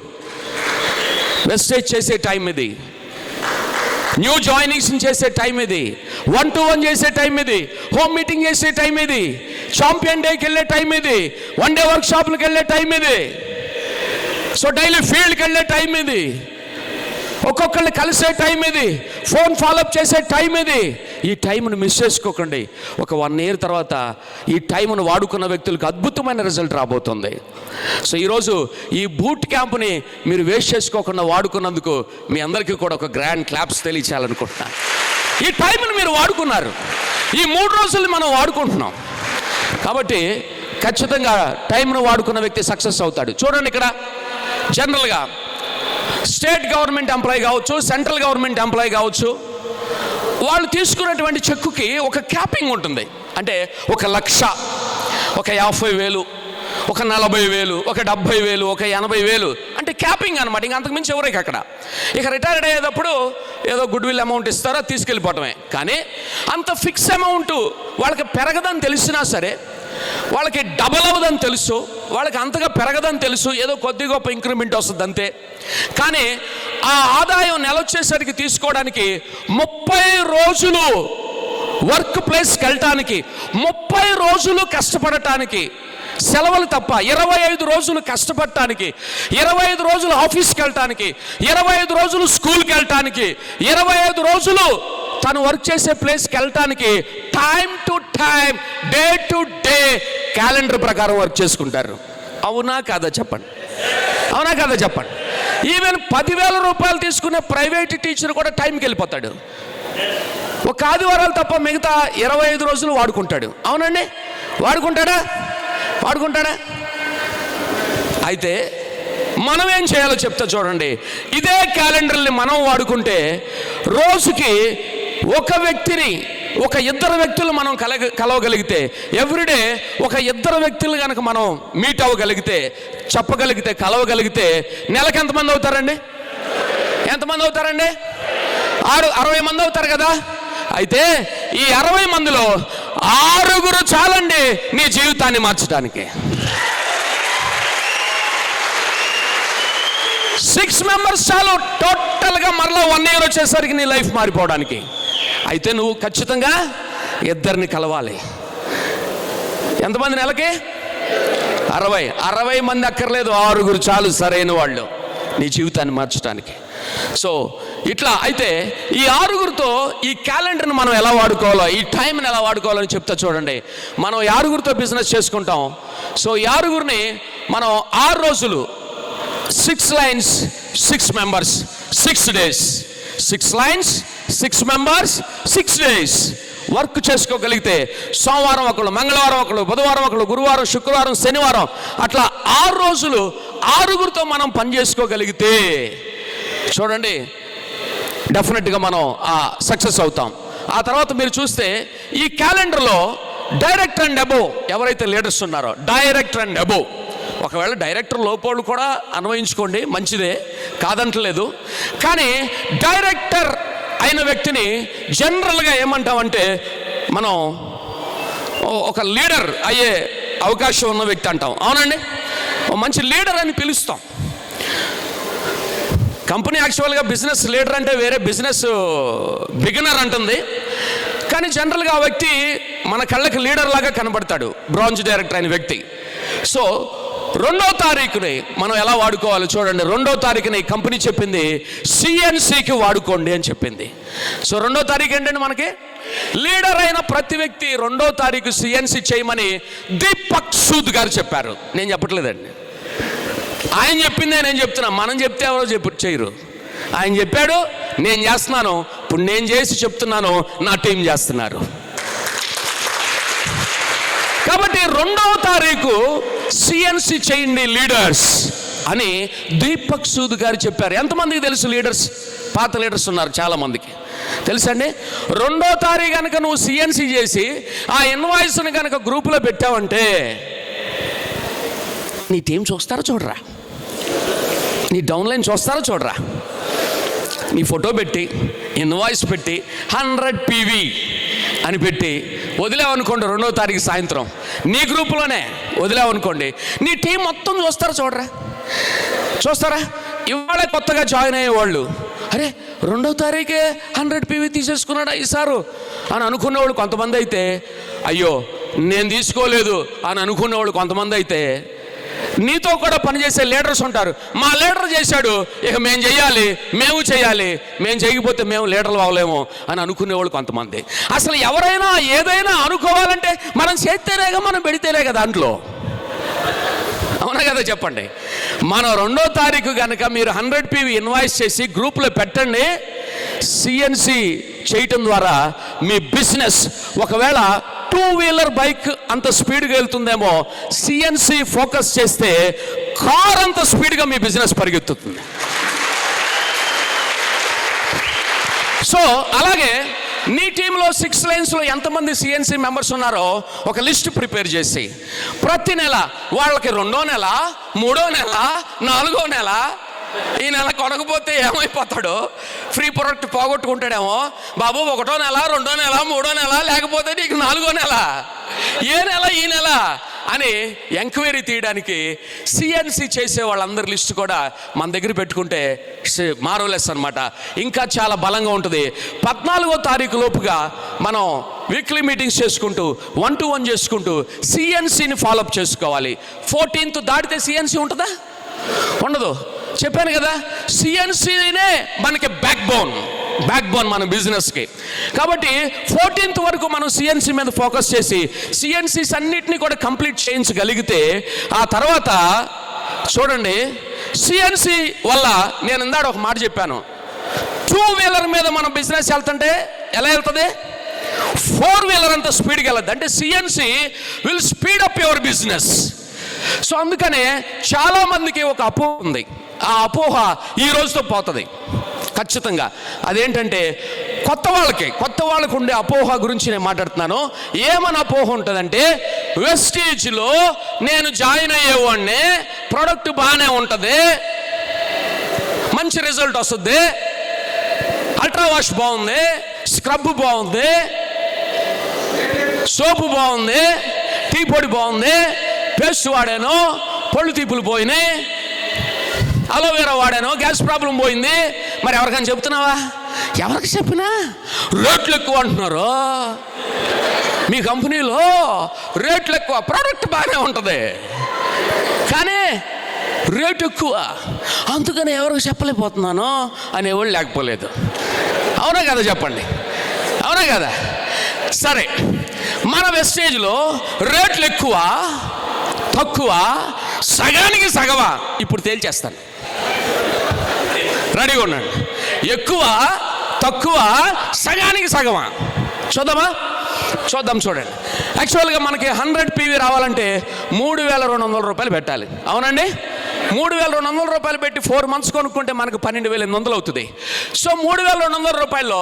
వెస్టేజ్ చేసే టైం ఇది, న్యూ జాయినింగ్స్ చేసే టైం ఇది, 1-to-1 చేసే టైం ఇది, హోమ్ మీటింగ్ చేసే టైం ఇది, ఛాంపియన్ డేకి వెళ్ళే టైం ఇది, 1 డే వర్క్ షాప్లకు వెళ్ళే టైం ఇది, సో డైలీ ఫీల్డ్కి వెళ్ళే టైం ఇది, ఒక్కొక్కరిని కలిసే టైం ఇది, ఫోన్ ఫాలోఅప్ చేసే టైం ఇది. ఈ టైంను మిస్ చేసుకోకండి. ఒక 1 year తర్వాత ఈ టైంను వాడుకున్న వ్యక్తులకు అద్భుతమైన రిజల్ట్ రాబోతుంది. సో ఈరోజు ఈ బూట్ క్యాంప్ని మీరు వేస్ట్ చేసుకోకుండా వాడుకున్నందుకు మీ అందరికీ కూడా ఒక గ్రాండ్ క్లాప్స్ తెలియచేయాలనుకుంటున్నాను. ఈ టైంను మీరు వాడుకున్నారు, ఈ 3 రోజులు మనం వాడుకుంటున్నాం. కాబట్టి ఖచ్చితంగా టైంను వాడుకున్న వ్యక్తి సక్సెస్ అవుతాడు. చూడండి, ఇక్కడ జనరల్గా స్టేట్ గవర్నమెంట్ ఎంప్లాయీ కావచ్చు, సెంట్రల్ గవర్నమెంట్ ఎంప్లాయీ కావచ్చు, వాళ్ళు తీసుకున్నటువంటి చెక్కుకి ఒక క్యాపింగ్ ఉంటుంది. అంటే 1,00,000, 50,000, 40,000, 70,000, 80,000 అంటే క్యాపింగ్ అనమాట. ఇంక అంతకుమించి ఎవరికి అక్కడ. ఇక రిటైర్డ్ అయ్యేటప్పుడు ఏదో గుడ్ విల్ అమౌంట్ ఇస్తారో తీసుకెళ్ళిపోవటమే. కానీ అంత ఫిక్స్ అమౌంట్ వాళ్ళకి పెరగదని తెలిసినా సరే, వాళ్ళకి డబల్ అవ్వదని తెలుసు, వాళ్ళకి అంతగా పెరగదని తెలుసు, ఏదో కొద్ది గొప్ప ఇంక్రిమెంట్ వస్తుంది అంతే. కానీ ఆ ఆదాయం నెల వచ్చేసరికి తీసుకోవడానికి 30 రోజులు వర్క్ ప్లేస్కి వెళ్ళటానికి, 30 రోజులు కష్టపడటానికి, సెలవులు తప్ప 25 రోజులు కష్టపడటానికి, 25 రోజులు ఆఫీస్కి వెళ్ళటానికి, 25 రోజులు స్కూల్కి వెళ్ళటానికి, 25 రోజులు తను వర్క్ చేసే ప్లేస్కి వెళ్ళటానికి time to time, day to day calendar ప్రకారం వర్క్ చేసుకుంటారు. అవునా కాదా చెప్పండి? అవునా కాదా చెప్పండి? ఈవెన్ 10,000 రూపాయలు తీసుకునే ప్రైవేట్ టీచర్ కూడా టైంకి వెళ్ళిపోతాడు. ఒక ఆదివారాలు తప్ప మిగతా 25 రోజులు వాడుకుంటాడు. అవునండి, వాడుకుంటాడా? అయితే మనం ఏం చేయాలో చెప్తా చూడండి. ఇదే క్యాలెండర్ని మనం వాడుకుంటే రోజుకి ఒక వ్యక్తిని, ఒక 2 వ్యక్తులు మనం కలవగలిగితే, ఎవ్రీడే ఒక 2 వ్యక్తులు కనుక మనం మీట్ అవ్వగలిగితే, చెప్పగలిగితే, కలవగలిగితే నెలకు ఎంతమంది అవుతారండి? 60 మంది అవుతారు కదా. అయితే ఈ 60 మందిలో 6 చాలండి నీ జీవితాన్ని మార్చడానికి. 6 మెంబర్స్ చాలు టోటల్గా మరలా 1 year వచ్చేసరికి నీ లైఫ్ మారిపోవడానికి. అయితే నువ్వు ఖచ్చితంగా 2 కలవాలి. ఎంతమంది నెలకి? 60 మంది అక్కర్లేదు, 6 చాలు సరైన వాళ్ళు నీ జీవితాన్ని మార్చడానికి. సో ఇట్లా అయితే ఈ 6 ఈ క్యాలెండర్ని మనం ఎలా వాడుకోవాలో, ఈ టైంని ఎలా వాడుకోవాలని చెప్తా చూడండి. మనం 6 బిజినెస్ చేసుకుంటాం. సో ఈ 6 మనం 6 రోజులు, 6 lines, 6 members, 6 days. 6 lines, 6 members, 6 days work చేసుకోగలిగితే, సోమవారం ఒకళ్ళు, మంగళవారం ఒకళ్ళు, బుధవారం ఒకళ్ళు, గురువారం, శుక్రవారం, శనివారం, అట్లా 6 రోజులు 6 మనం పని చేసుకోగలిగితే చూడండి డెఫినెట్గా మనం సక్సెస్ అవుతాం. ఆ తర్వాత మీరు చూస్తే ఈ క్యాలెండర్లో డైరెక్టర్ అండ్ అబోవ్ ఎవరైతే లీడర్స్ ఉన్నారో, డైరెక్టర్ అండ్ అబోవ్, ఒకవేళ డైరెక్టర్ లోపోళ్ళు కూడా అన్వయించుకోండి, మంచిదే, కాదంటలేదు. కానీ డైరెక్టర్ అయిన వ్యక్తిని జనరల్గా ఏమంటామంటే, మనం ఒక లీడర్ అయ్యే అవకాశం ఉన్న వ్యక్తి అంటాం. అవునండి, మంచి లీడర్ అని పిలుస్తాం. కంపెనీ యాక్చువల్గా బిజినెస్ లీడర్ అంటే వేరే, బిజినెస్ బిగినర్ అంటుంది. కానీ జనరల్గా ఆ వ్యక్తి మన కళ్ళకి లీడర్ లాగా కనబడతాడు, బ్రాంజ్ డైరెక్టర్ అయిన వ్యక్తి. సో 2వ తారీఖుని మనం ఎలా వాడుకోవాలో చూడండి. 2వ తారీఖుని కంపెనీ చెప్పింది సిఎన్సికి వాడుకోండి అని చెప్పింది. సో 2వ తారీఖు ఏంటంటే మనకి లీడర్ అయిన ప్రతి వ్యక్తి 2వ తారీఖు సిఎన్సి చేయమని దీపక్ సూద్ గారు చెప్పారు. నేను చెప్పట్లేదండి, ఆయన చెప్పిందే నేను చెప్తున్నా. మనం చెప్తే ఎవరో చేయరు. ఆయన చెప్పాడు, నేను చేస్తున్నాను. ఇప్పుడు నేను చేసి చెప్తున్నాను, నా టీం చేస్తున్నారు. కాబట్టి 2వ తారీఖు సిఎన్సి చేయండి లీడర్స్ అని దీపక్ సూద్ గారు చెప్పారు. ఎంతమందికి తెలుసు లీడర్స్? పాత లీడర్స్ ఉన్నారు చాలా మందికి తెలుసండి. 2వ తారీఖు కనుక నువ్వు సిఎన్సి చేసి ఆ ఇన్వాయిస్ని కనుక గ్రూపులో పెట్టావంటే నీ టీం చూస్తారో చూడరా, నీ డౌన్లైన్ చూస్తారో చూడరా, నీ ఫోటో పెట్టి ఇన్వాయిస్ పెట్టి 100 PV అని పెట్టి వదిలేవనుకోండి, 2వ తారీఖు సాయంత్రం నీ గ్రూపులోనే వదిలేవనుకోండి, నీ టీం మొత్తం చూస్తారా చూస్తారా? ఇవాళ కొత్తగా జాయిన్ అయ్యేవాళ్ళు, అరే 2వ తారీఖే 100 PV తీసేసుకున్నాడా ఈసారు అని అనుకునేవాళ్ళు కొంతమంది అయితే, అయ్యో నేను తీసుకోలేదు అని అనుకునేవాళ్ళు కొంతమంది అయితే, నీతో కూడా పనిచేసే లీడర్స్ ఉంటారు. మా లీడర్ చేశాడు, ఇక మేము చేయాలి, మేము చేయకపోతే మేము లీడర్లు అవ్వలేము అని అనుకునేవాళ్ళు కొంతమంది. అసలు ఎవరైనా ఏదైనా అనుకోవాలంటే మనం చేస్తేనేగా, మనం పెడితేనేగా దాంట్లో. అవునా కదా చెప్పండి? మనం 2వ తారీఖు కనుక మీరు 100 PV ఇన్వాయిస్ చేసి గ్రూప్లో పెట్టండి. సిఎన్సి చేయటం ద్వారా మీ బిజినెస్ ఒకవేళ 2-వీలర్ బైక్ అంత స్పీడ్గా వెళ్తుందేమో, సిఎన్సి ఫోకస్ చేస్తే కార్ అంత స్పీడ్గా మీ బిజినెస్ పరిగెత్తుతుంది. సో అలాగే నీ టీంలో 6 లైన్స్లో ఎంతమంది సిఎన్సి మెంబర్స్ ఉన్నారో ఒక లిస్ట్ ప్రిపేర్ చేసి ప్రతి నెల వాళ్ళకి 2వ నెల, 3వ నెల, 4వ నెల, ఈ నెల కొనకపోతే ఏమైపోతాడో, ఫ్రీ ప్రొడక్ట్ పోగొట్టుకుంటాడేమో, బాబు 1వ నెల, 2వ నెల, 3వ నెల, లేకపోతే నీకు 4వ నెల, ఏ నెల ఈ నెల అని ఎంక్వైరీ తీయడానికి సిఎన్సి చేసే వాళ్ళందరి లిస్ట్ కూడా మన దగ్గర పెట్టుకుంటే మారోలెస్ అనమాట. ఇంకా చాలా బలంగా ఉంటుంది. 14వ తారీఖు లోపుగా మనం వీక్లీ మీటింగ్స్ చేసుకుంటూ 1-to-1 చేసుకుంటూ సిఎన్సిని ఫాలోఅప్ చేసుకోవాలి. 14th దాటితే సిఎన్సి ఉంటుందా? ఉండదు. చెప్పాను కదా, సిఎన్సినే మనకి బ్యాక్ బోన్ మన బిజినెస్కి. కాబట్టి 14th వరకు మనం సిఎన్సి మీద ఫోకస్ చేసి సిఎన్సిస్ అన్నిటినీ కూడా కంప్లీట్ చేయించగలిగితే ఆ తర్వాత చూడండి, సిఎన్సి వల్ల నేను ఇందాక ఒక మాట చెప్పాను, 2-వీలర్ మీద మనం బిజినెస్ వెళ్తుంటే ఎలా వెళ్తుంది? 4-వీలర్ అంత స్పీడ్గా వెళ్ళద్దు. అంటే CNC will speed up your business. So అందుకనే చాలామందికి ఒక అపోహ ఉంది. ఆ అపోహ ఈ రోజుతో పోతుంది ఖచ్చితంగా. అదేంటంటే కొత్త వాళ్ళకు ఉండే అపోహ గురించి నేను మాట్లాడుతున్నాను. ఏమని అపోహ ఉంటుందంటే, వెస్టీజ్లో నేను జాయిన్ అయ్యేవాడిని, ప్రోడక్ట్ బాగానే ఉంటుంది, మంచి రిజల్ట్ వస్తుంది, అల్ట్రా వాష్ బాగుంది, స్క్రబ్ బాగుంది, సోపు బాగుంది, టీ పొడి బాగుంది, పేస్ట్ వాడాను, పళ్ళు తీపులు పోయినాయి, అలోవేరా వాడాను, గ్యాస్ ప్రాబ్లం పోయింది. మరి ఎవరికైనా చెప్తున్నావా? ఎవరికి చెప్పినా రేట్లు ఎక్కువ అంటున్నారు. మీ కంపెనీలో రేట్లు ఎక్కువ, ప్రోడక్ట్ బాగానే ఉంటుంది కానీ రేటు ఎక్కువ, అందుకని ఎవరికి చెప్పలేకపోతున్నాను అనేవాళ్ళు లేకపోలేదు. అవునా కదా చెప్పండి? అవునా కదా? సరే, మన వెస్టేజ్లో రేట్లు ఎక్కువ తక్కువ, సగానికి సగమా? ఇప్పుడు తేల్చేస్తాను, రెడీగా ఉండండి. ఎక్కువ తక్కువ, సగానికి సగమా? చూద్దాం చూడండి. యాక్చువల్గా మనకి 100 PV రావాలంటే 3,200 రూపాయలు పెట్టాలి. అవునండి, 3,200 రూపాయలు పెట్టి 4 months కొనుక్కుంటే మనకు 12,800 అవుతుంది. సో 3,200 రూపాయల్లో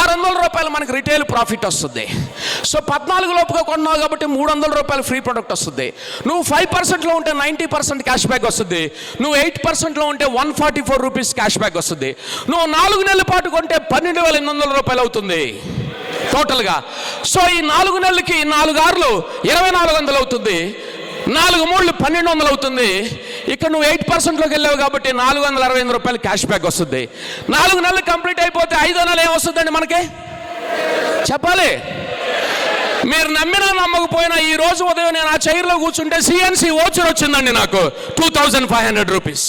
600 రూపాయలు మనకు రిటైల్ ప్రాఫిట్ వస్తుంది. సో 14 లోపుగా కొన్నావు కాబట్టి 300 రూపాయలు ఫ్రీ ప్రొడక్ట్ వస్తుంది. నువ్వు 5%లో ఉంటే 90% క్యాష్ బ్యాక్ వస్తుంది. నువ్వు 8%లో ఉంటే 144 రూపీస్ క్యాష్ బ్యాక్ వస్తుంది. నువ్వు 4 నెలల పాటు కొంటే 12,800 రూపాయలు అవుతుంది టోటల్గా. సో ఈ 4 నెలలకి 4 ఆరులు 2,400 అవుతుంది, 4 మూళ్ళు 1,200 అవుతుంది. ఇక్కడ నువ్వు 8%లోకి వెళ్ళావు కాబట్టి 468 రూపాయలు క్యాష్ బ్యాక్ వస్తుంది. 4 నెలలు కంప్లీట్ అయిపోతే 5వ నెల ఏమొస్తుందండి మనకి? చెప్పాలి. మీరు నమ్మినా నమ్మకపోయినా ఈ రోజు ఉదయం నేను ఆ చైర్లో కూర్చుంటే సిఎన్సి ఓచర్ వచ్చిందండి నాకు 2500 రూపీస్.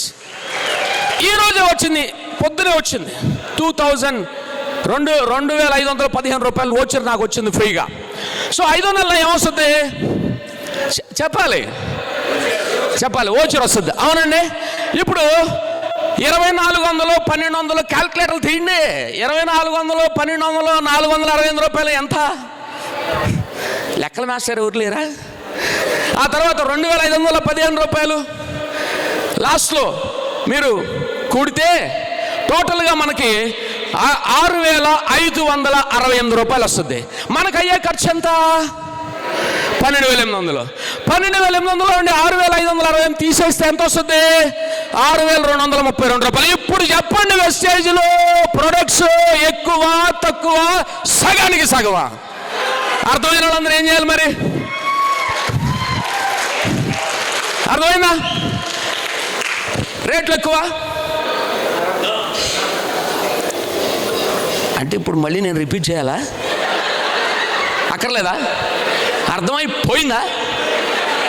ఈ రోజే వచ్చింది, పొద్దునే వచ్చింది. 2515 రూపాయలు ఓచర్ నాకు వచ్చింది ఫ్రీగా. సో 5 నెలలు ఏమొస్తుంది చెప్పాలి ఓచర్ వస్తుంది. అవునండి. ఇప్పుడు 2400 1200 క్యాల్కులేటర్లు తీయండి. 2400 1200 465 రూపాయలు ఎంత? లెక్కల మాస్టర్ ఎవరు లేరా? ఆ తర్వాత 2515 రూపాయలు లాస్ట్లో మీరు కూడితే టోటల్గా మనకి 6568 రూపాయలు వస్తుంది. మనకు అయ్యే ఖర్చు ఎంత? 12800. 12800 నుండి 6568 తీసేస్తే ఎంత వస్తుంది? 6232 రూపాయలు. ఇప్పుడు చెప్పండి, వెస్టేజ్లో ప్రొడక్ట్స్ ఎక్కువ తక్కువ, సగానికి సగమా? అర్థమైన వాళ్ళందరూ ఏం చేయాలి మరి? అర్థమైందా? రేట్లు ఎక్కువ అంటే ఇప్పుడు మళ్ళీ నేను రిపీట్ చేయాలా? అక్కర్లేదా? అర్థమైపోయిందా?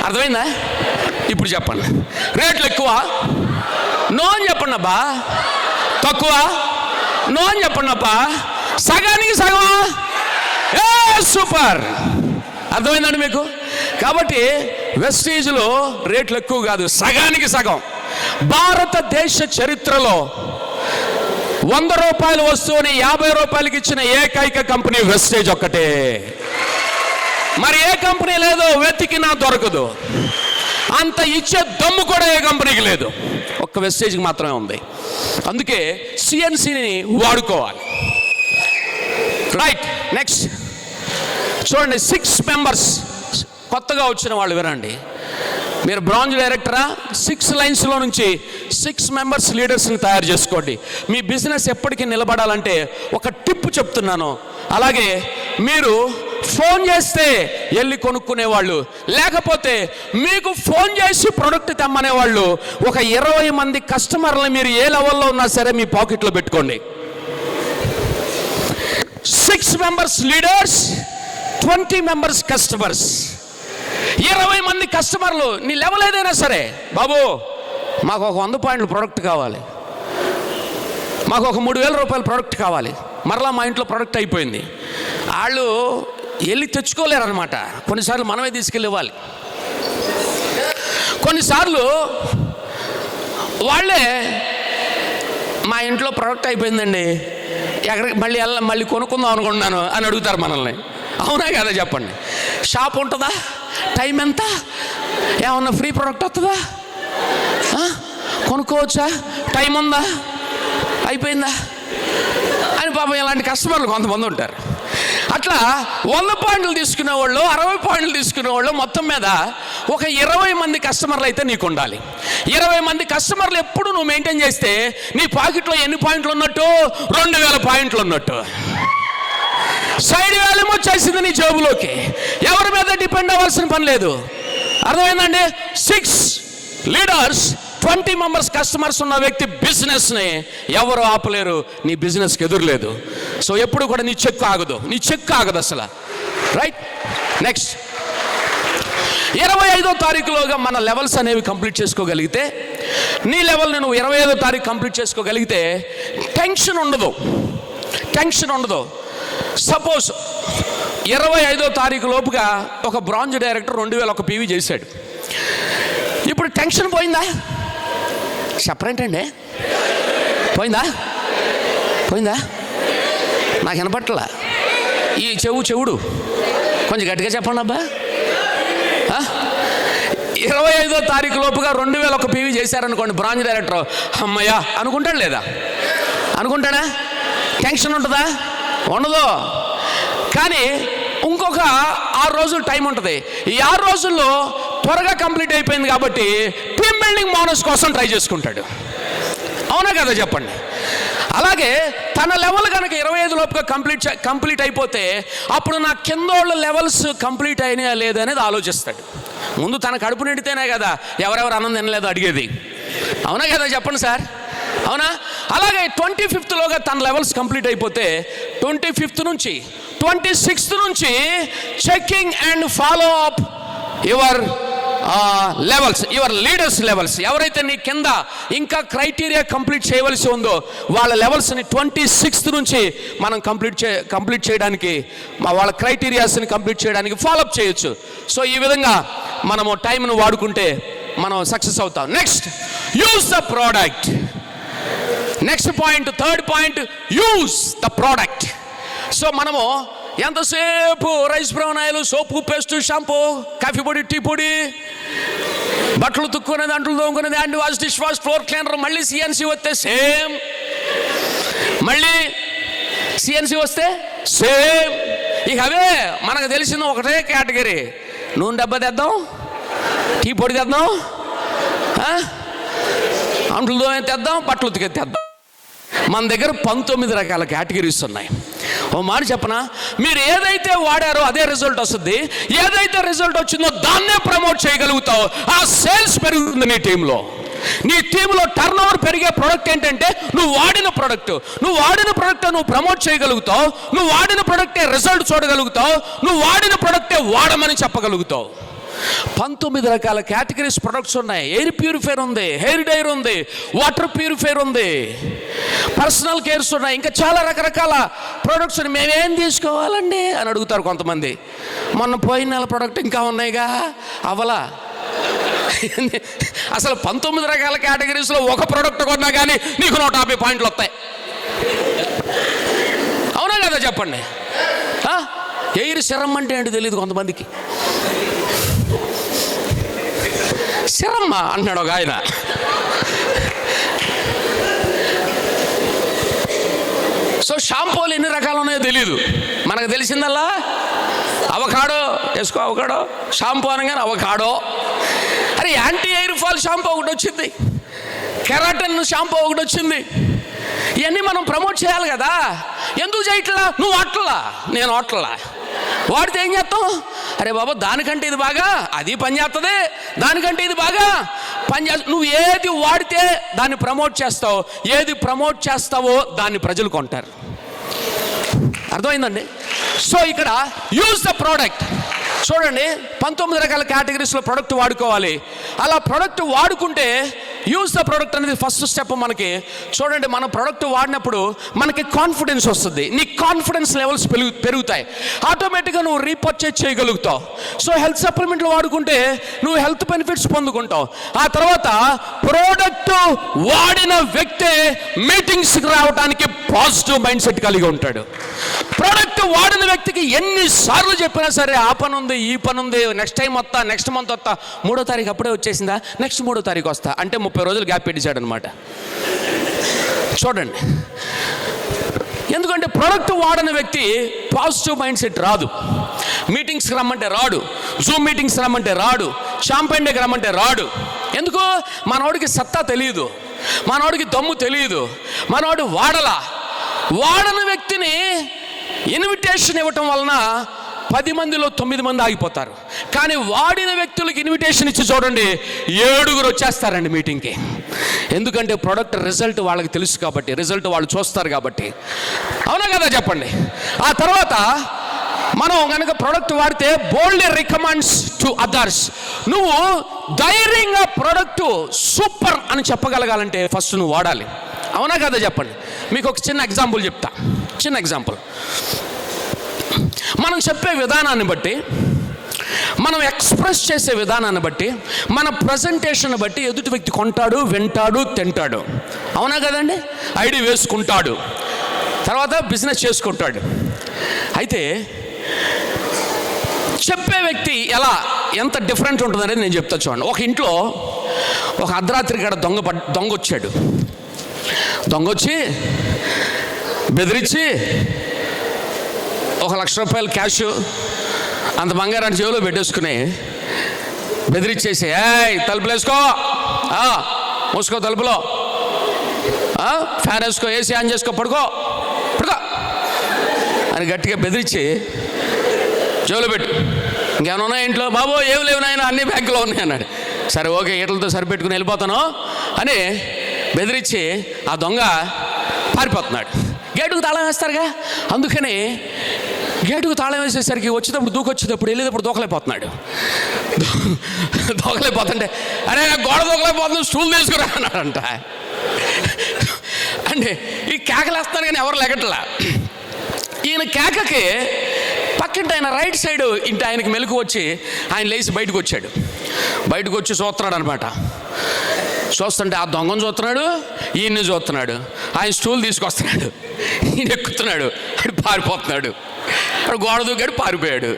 అర్థమైందా? ఇప్పుడు చెప్పండి, రేట్లు ఎక్కువ నో అని చెప్పండి అబ్బా, తక్కువ నో అని చెప్పండి అబ్బా, సగానికి సగమా? ఏ సూపర్! అర్థమైందండి మీకు? కాబట్టి వెస్టీజ్లో రేట్లు ఎక్కువ కాదు, సగానికి సగం. భారతదేశ చరిత్రలో 100 రూపాయల వస్తువుని 50 రూపాయలకి ఇచ్చిన ఏకైక కంపెనీ వెస్టేజ్ ఒక్కటే. మరి ఏ కంపెనీ లేదు, వెతికినా దొరకదు. అంత ఇచ్చే దమ్ము కూడా ఏ కంపెనీకి లేదు, ఒక్క వెస్టేజ్కి మాత్రమే ఉంది. అందుకే సిఎన్సిని వాడుకోవాలి. రైట్, నెక్స్ట్ చూడండి. 6 మెంబర్స్ కొత్తగా వచ్చిన వాళ్ళు వినండి. మీరు బ్రాంజ్ డైరెక్టరా? 6 లైన్స్లో నుంచి 6 మెంబర్స్ లీడర్స్ని తయారు చేసుకోండి. మీ బిజినెస్ ఎప్పటికీ నిలబడాలంటే ఒక టిప్ చెప్తున్నాను. అలాగే మీరు ఫోన్ చేస్తే వెళ్ళి కొనుక్కునేవాళ్ళు, లేకపోతే మీకు ఫోన్ చేసి ప్రొడక్ట్ తెమ్మనేవాళ్ళు, ఒక 20 మంది కస్టమర్లని మీరు ఏ లెవెల్లో ఉన్నా సరే మీ పాకెట్లో పెట్టుకోండి. 6 మెంబర్స్ లీడర్స్, 20 మెంబర్స్ కస్టమర్స్. 20 మంది కస్టమర్లు. నీ లెవెల్ ఏదైనా సరే, బాబు మాకు ఒక 100 పాయింట్ల ప్రోడక్ట్ కావాలి, మాకు ఒక 3000 రూపాయల ప్రోడక్ట్ కావాలి. మరలా మా ఇంట్లో ప్రోడక్ట్ అయిపోయింది. వాళ్ళు వెళ్ళి తెచ్చుకోలేరు అనమాట. కొన్నిసార్లు మనమే తీసుకెళ్ళి ఇవ్వాలి. కొన్నిసార్లు వాళ్ళే మా ఇంట్లో ప్రోడక్ట్ అయిపోయిందండి, ఎక్కడికి మళ్ళీ కొనుక్కుందాం అనుకుంటున్నాను అని అడుగుతారు మనల్ని. అవునా కదా చెప్పండి? షాప్ ఉంటుందా? టైం ఎంత? ఏమన్నా ఫ్రీ ప్రోడక్ట్ వస్తుందా? కొనుక్కోవచ్చా? టైం ఉందా? అయిపోయిందా అని పాపం ఇలాంటి కస్టమర్లు కొంతమంది ఉంటారు. అట్లా 100 పాయింట్లు తీసుకునే వాళ్ళు, 60 పాయింట్లు తీసుకునే వాళ్ళు, మొత్తం మీద ఒక 20 మంది కస్టమర్లు అయితే నీకు ఉండాలి. 20 మంది కస్టమర్లు ఎప్పుడు నువ్వు మెయింటైన్ చేస్తే నీ పాకెట్లో ఎన్ని పాయింట్లు ఉన్నట్టు? 2000 పాయింట్లు ఉన్నట్టు. సైడ్ వాల్యూమ్ వచ్చేసింది నీ జేబులోకి. ఎవరి మీద డిపెండ్ అవ్వాల్సిన పని లేదు. అర్థమైందండి? 6 లీడర్స్, 20 మెంబర్స్ కస్టమర్స్ ఉన్న వ్యక్తి బిజినెస్ని ఎవరు ఆపలేరు. నీ బిజినెస్కి ఎదురులేదు. సో ఎప్పుడు కూడా నీ చెక్ ఆగదు, అసలు. రైట్, నెక్స్ట్ 25వ తారీఖులోగా మన లెవెల్స్ అనేవి కంప్లీట్ చేసుకోగలిగితే, నీ లెవెల్ని నువ్వు 25వ తారీఖు కంప్లీట్ చేసుకోగలిగితే టెన్షన్ ఉండదు. సపోజ్ 25వ తారీఖు లోపుగా ఒక బ్రాంజ్ డైరెక్టర్ 2001 PV చేశాడు. ఇప్పుడు టెన్షన్ పోయిందా? చెప్పరేంటండి? పోయిందా? నాకు వినపట్ల. ఈ చెవుడు కొంచెం గట్టిగా చెప్పండి అబ్బా. 25వ తారీఖు లోపుగా 2001 PV చేశారనుకోండి బ్రాంజ్ డైరెక్టర్, అమ్మయ్యా అనుకుంటాడు లేదా? అనుకుంటాడా? టెన్షన్ ఉంటుందా? ఉండదు. కానీ ఇంకొక 6 రోజులు టైం ఉంటుంది. ఈ 6 రోజుల్లో త్వరగా కంప్లీట్ అయిపోయింది కాబట్టి టీమ్ బిల్డింగ్ బోనస్ కోసం ట్రై చేసుకుంటాడు. అవునా కదా చెప్పండి? అలాగే తన లెవెల్ కనుక 25 లోపుగా కంప్లీట్ అయిపోతే అప్పుడు నా కిందోళ్ళ లెవెల్స్ కంప్లీట్ అయినాయా లేదనేది ఆలోచిస్తాడు. ముందు తన కడుపు నిండితేనే కదా ఎవరెవరు అన్నం తినలేదు అడిగేది. అవునా కదా చెప్పండి సార్? అవునా? అలాగే 25th తన లెవెల్స్ కంప్లీట్ అయిపోతే 25th నుంచి 26th నుంచి checking and follow up your levels, your leaders levels. ఎవరైతే నీ కింద ఇంకా క్రైటీరియా కంప్లీట్ చేయవలసి ఉందో వాళ్ళ లెవెల్స్ని 26th నుంచి మనం కంప్లీట్ చేయడానికి, వాళ్ళ క్రైటీరియాస్ని కంప్లీట్ చేయడానికి ఫాలోఅప్ చేయొచ్చు. సో ఈ విధంగా మనము టైంను వాడుకుంటే మనం సక్సెస్ అవుతాం. Next, use the product. Next point, third point, use the product. So మనము ఎంతసేపు rice bran oil, soap, paste, shampoo, coffee పొడి, టీ పొడి, బట్టలు తుక్కునేది, అంట్లు తోముకునేది, hand wash, dish wash, floor cleaner, మళ్ళీ సిఎన్సి వస్తే సేమ్, మళ్ళీ సిఎన్సి వస్తే సేమ్. ఇక అవే మనకు తెలిసిన ఒకటే కేటగిరీ. నూనె డబ్బా తెద్దాం, టీ పొడి తెద్దాం, అంట్లు తోమే తెద్దాం, బట్టలు ఉతికే తెద్దాం. మన దగ్గర 19 రకాల కేటగిరీస్ ఉన్నాయి. ఓ మాట చెప్పనా, మీరు ఏదైతే వాడారో అదే రిజల్ట్ వస్తుంది. ఏదైతే రిజల్ట్ వచ్చిందో దాన్నే ప్రమోట్ చేయగలుగుతావు. ఆ సేల్స్ పెరుగుతుంది నీ టీంలో. నీ టీంలో టర్న్ ఓవర్ పెరిగే ప్రోడక్ట్ ఏంటంటే నువ్వు వాడిన ప్రోడక్ట్. నువ్వు వాడిన ప్రోడక్ట్ నువ్వు ప్రమోట్ చేయగలుగుతావు. నువ్వు వాడిన ప్రోడక్టే రిజల్ట్ చూడగలుగుతావు. నువ్వు వాడిన ప్రోడక్టే వాడమని చెప్పగలుగుతావు. 19 రకాల కేటగిరీస్ ప్రొడక్ట్స్ ఉన్నాయి. ఎయిర్ ప్యూరిఫైర్ ఉంది, హెయిర్ డైర్ ఉంది, వాటర్ ప్యూరిఫైర్ ఉంది, పర్సనల్ కేర్స్ ఉన్నాయి, ఇంకా చాలా రకరకాల ప్రొడక్ట్స్ ఉన్నాయి. మేమేం తీసుకోవాలండి అని అడుగుతారు కొంతమంది. మొన్న పోయిన నెల ప్రోడక్ట్ ఇంకా ఉన్నాయిగా, అవలా. అసలు 19 రకాల కేటగిరీస్లో ఒక ప్రోడక్ట్ కొన్నా కానీ నీకు 150 పాయింట్లు వస్తాయి. అవునా కదా చెప్పండి? ఎయిర్ సిరం అంటే ఏంటి తెలియదు కొంతమందికి. సిరమ్మ అంటున్నాడు ఒక ఆయన. సో షాంపూలు ఎన్ని రకాలు ఉన్నాయో తెలియదు. మనకు తెలిసిందల్లా అవకాడో వేసుకో, అవకాడో షాంపూ అనగానే అవకాడో. అరే యాంటీ ఎయిర్ ఫాల్ షాంపూ ఒకటి వచ్చింది, కెరాటిన్ షాంపూ ఒకటి వచ్చింది. ఇవన్నీ మనం ప్రమోట్ చేయాలి కదా. ఎందుకు చేయట్లా? నువ్వు వాడట్లా, నేను వాడట్లా. వాడితే ఏం చేస్తాం? అరే బాబా దానికంటే ఇది బాగా, అది పని చేస్తుంది, దానికంటే ఇది బాగా పని చేస్తా. నువ్వు ఏది వాడితే దాన్ని ప్రమోట్ చేస్తావు, ఏది ప్రమోట్ చేస్తావో దాన్ని ప్రజలు కొంటారు. అర్థమైందండి? సో ఇక్కడ యూజ్ ద ప్రోడక్ట్. చూడండి, 19 రకాల కేటగిరీస్లో ప్రోడక్ట్ వాడుకోవాలి. అలా ప్రోడక్ట్ వాడుకుంటే యూజ్ ద ప్రోడక్ట్ అనేది ఫస్ట్ స్టెప్ మనకి. చూడండి, మన ప్రోడక్ట్ వాడినప్పుడు మనకి కాన్ఫిడెన్స్ వస్తుంది. నీ కాన్ఫిడెన్స్ లెవెల్స్ పెరుగుతాయి. ఆటోమేటిక్గా నువ్వు రీపర్చేజ్ చేయగలుగుతావు. సో హెల్త్ సప్లిమెంట్లు వాడుకుంటే నువ్వు హెల్త్ బెనిఫిట్స్ పొందుకుంటావు. ఆ తర్వాత ప్రోడక్ట్ వాడిన వ్యక్తే మీటింగ్స్కి రావడానికి పాజిటివ్ మైండ్ సెట్ కలిగి ఉంటాడు. ప్రోడక్ట్ వాడిన వ్యక్తికి ఎన్నిసార్లు చెప్పినా సరే ఆ పని ఉంది, ఈ పని ఉంది, నెక్స్ట్ టైం వస్తా, నెక్స్ట్ మంత్ వస్తా, 3వ తారీఖు అప్పుడే వచ్చేసిందా, నెక్స్ట్ 3వ తారీఖు వస్తా అంటే 30 రోజులు గ్యాప్ పెట్టించాడు అనమాట. చూడండి, ఎందుకంటే ప్రోడక్ట్ వాడని వ్యక్తి పాజిటివ్ మైండ్ సెట్ రాదు. మీటింగ్స్కి రమ్మంటే రాడు, జూమ్ మీటింగ్స్ రమ్మంటే రాడు, షాంపెన్ డేకి రమ్మంటే రాడు. ఎందుకు? మనోడికి సత్తా తెలియదు, మనోడికి దమ్ము తెలియదు, మనోడు వాడని వ్యక్తిని ఇన్విటేషన్ ఇవ్వటం వలన 10 మందిలో 9 మంది ఆగిపోతారు. కానీ వాడిన వ్యక్తులకు ఇన్విటేషన్ ఇచ్చి చూడండి, 7 వచ్చేస్తారండి మీటింగ్కి. ఎందుకంటే ప్రోడక్ట్ రిజల్ట్ వాళ్ళకి తెలుసు కాబట్టి, రిజల్ట్ వాళ్ళు చూస్తారు కాబట్టి. అవునా కదా చెప్పండి? ఆ తర్వాత మనం కనుక ప్రోడక్ట్ వాడితే బోల్డ్లీ రికమెండ్స్ టు అదర్స్. నువ్వు ధైర్యంగా ప్రోడక్ట్ సూపర్ అని చెప్పగలగాలంటే ఫస్ట్ నువ్వు వాడాలి. అవునా కదా చెప్పండి? మీకు ఒక చిన్న ఎగ్జాంపుల్ చెప్తా. చిన్న ఎగ్జాంపుల్, మనం చెప్పే విధానాన్ని బట్టి, మనం ఎక్స్ప్రెస్ చేసే విధానాన్ని బట్టి, మన ప్రజెంటేషన్ బట్టి ఎదుటి వ్యక్తి కొంటాడు, వింటాడు, తింటాడు. అవునా కదండి? ఐడి వేసుకుంటాడు, తర్వాత బిజినెస్ చేసుకుంటాడు. అయితే చెప్పే వ్యక్తి ఎంత డిఫరెంట్ ఉంటుందనేది నేను చెప్తా చూడండి. ఒక ఇంట్లో ఒక అర్ధరాత్రి గడ దొంగ వచ్చాడు. దొంగ వచ్చి బెదిరించి 1 లక్ష రూపాయలు క్యాష్ అంత బంగారాన్ని జేబులో పెట్టేసుకుని బెదిరించేసి, తలుపులు వేసుకో, మూసుకో, తలుపులో ఫ్యాన్ వేసుకో, ఏసీ ఆన్ చేసుకో, పడుకో అని గట్టిగా బెదిరించి జేబులో పెట్టు. ఇంకేమైనా ఉన్నాయి ఇంట్లో? బాబు ఏమి లేవు నాయన, అన్ని బ్యాంకులో ఉన్నాయి అన్నాడు. సరే ఓకే, ఈటలతో సరిపెట్టుకుని వెళ్ళిపోతాను అని బెదిరించి ఆ దొంగ పారిపోతున్నాడు. గేటుకు తాళం వేస్తారుగా, అందుకని గేటుకు తాళం వేసేసరికి వచ్చేటప్పుడు దూకొచ్చేటప్పుడు వెళ్ళేటప్పుడు దూకలేకపోతున్నాడు. దూకలేకపోతుంటే అరే గోడ దూకలేకపోతుంది, స్టూల్ తీసుకురా అన్నాడంట. అంటే ఈ కేకలేస్తాను కానీ ఎవరు లెగట్లా. ఈయన కేకకి పక్కింటి ఆయన రైట్ సైడ్ ఇంటి ఆయనకి మెలకు వచ్చి ఆయన లేచి బయటకు వచ్చాడు. బయటకు వచ్చి చూస్తున్నాడు అనమాట. చూస్తుంటే ఆ దొంగను చూస్తున్నాడు, ఈయన్ని చూస్తున్నాడు. ఆయన స్టూల్ తీసుకొస్తున్నాడు, ఈయన ఎక్కుతున్నాడు, ఆయన పారిపోతున్నాడు. అక్కడ గోడ దూకాడు, పారిపోయాడు.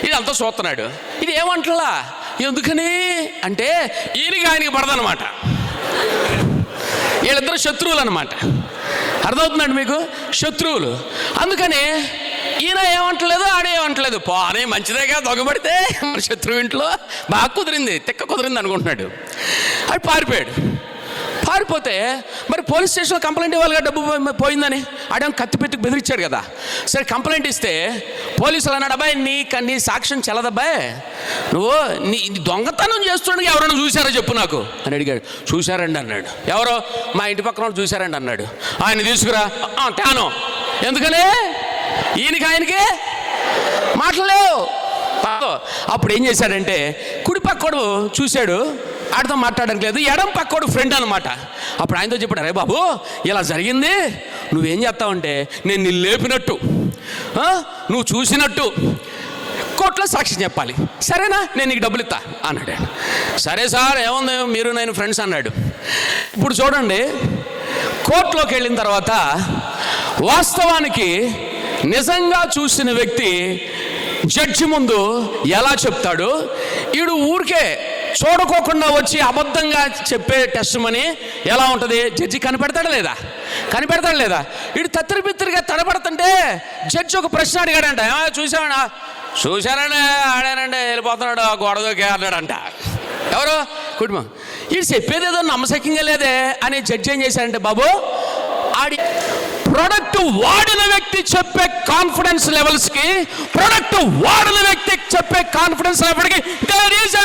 ఇదంతా చూస్తున్నాడు. ఇది ఏమంటలా, ఎందుకని అంటే ఈయనకి ఆయనకి పడదనమాట. వీళ్ళిద్దరు శత్రువులు అనమాట. అర్థమవుతుందండి మీకు? శత్రువులు. అందుకని ఈయన ఏమంటలేదు, ఆడేమంటలేదు. పోనీ మంచిదేగా దొంగబడితే, మన శత్రువు ఇంట్లో బాగా కుదిరింది, తెక్క కుదిరింది అనుకుంటున్నాడు. అది పారిపోయాడు. పారిపోతే మరి పోలీస్ స్టేషన్లో కంప్లైంట్ ఇవ్వాలిగా, డబ్బు పోయిందని. ఆడేమో కత్తి పెట్టి బెదిరించాడు కదా. సరే కంప్లైంట్ ఇస్తే పోలీసులు అన్నాడు, అబ్బాయి నీ సాక్ష్యం చెల్లదబ్బాయి, నువ్వు నీ దొంగతనం చేస్తుండగా ఎవరైనా చూశారో చెప్పు నాకు అని అడిగాడు. చూశారండి అన్నాడు. ఎవరో మా ఇంటి పక్కన చూశారండి అన్నాడు. ఆయన తీసుకురా తాను. ఎందుకని ఈయనకి ఆయనకి మాటలేవు. అప్పుడు ఏం చేశాడంటే కుడి పక్కోడు చూశాడు, ఆడితో మాట్లాడడానికి లేదు. ఎడం పక్కోడు ఫ్రెండ్ అనమాట. అప్పుడు ఆయనతో చెప్పాడు, అరే బాబు ఇలా జరిగింది, నువ్వేం చేస్తావంటే నేను నిన్ను లేపినట్టు, నువ్వు చూసినట్టు కోర్టులో సాక్ష్యం చెప్పాలి, సరేనా, నేను నీకు డబ్బులు ఇస్తా అన్నాడు. సరే సార్ ఏముంది, మీరు నేను ఫ్రెండ్స్ అన్నాడు. ఇప్పుడు చూడండి, కోర్టులోకి వెళ్ళిన తర్వాత వాస్తవానికి నిజంగా చూసిన వ్యక్తి జడ్జి ముందు ఎలా చెప్తాడు, ఈడు ఊరికే చూడకోకుండా వచ్చి అబద్ధంగా చెప్పే టెస్ట్ మని ఎలా ఉంటుంది, జడ్జి కనిపెడతాడా లేదా? వీడు తత్తిరిపిత్తిరిగా తడబడుతుంటే జడ్జి ఒక ప్రశ్న అడిగాడంట. చూశారండి ఆడానండి వెళ్ళిపోతున్నాడు, గొడవకి అన్నాడంట. ఎవరు కుటుంబం. వీడు చెప్పేదేదో నమ్మశక్యంగా లేదే అని జడ్జి ఏం చేశాడంటే, బాబు ఆడి ప్రొడక్ట్ వాడిన వ్యక్తి చెప్పే కాన్ఫిడెన్స్ లెవెల్స్కి ప్రొడక్ట్ వాడిన వ్యక్తి చెప్పే కాన్ఫిడెన్స్ లెవెల్కి there is a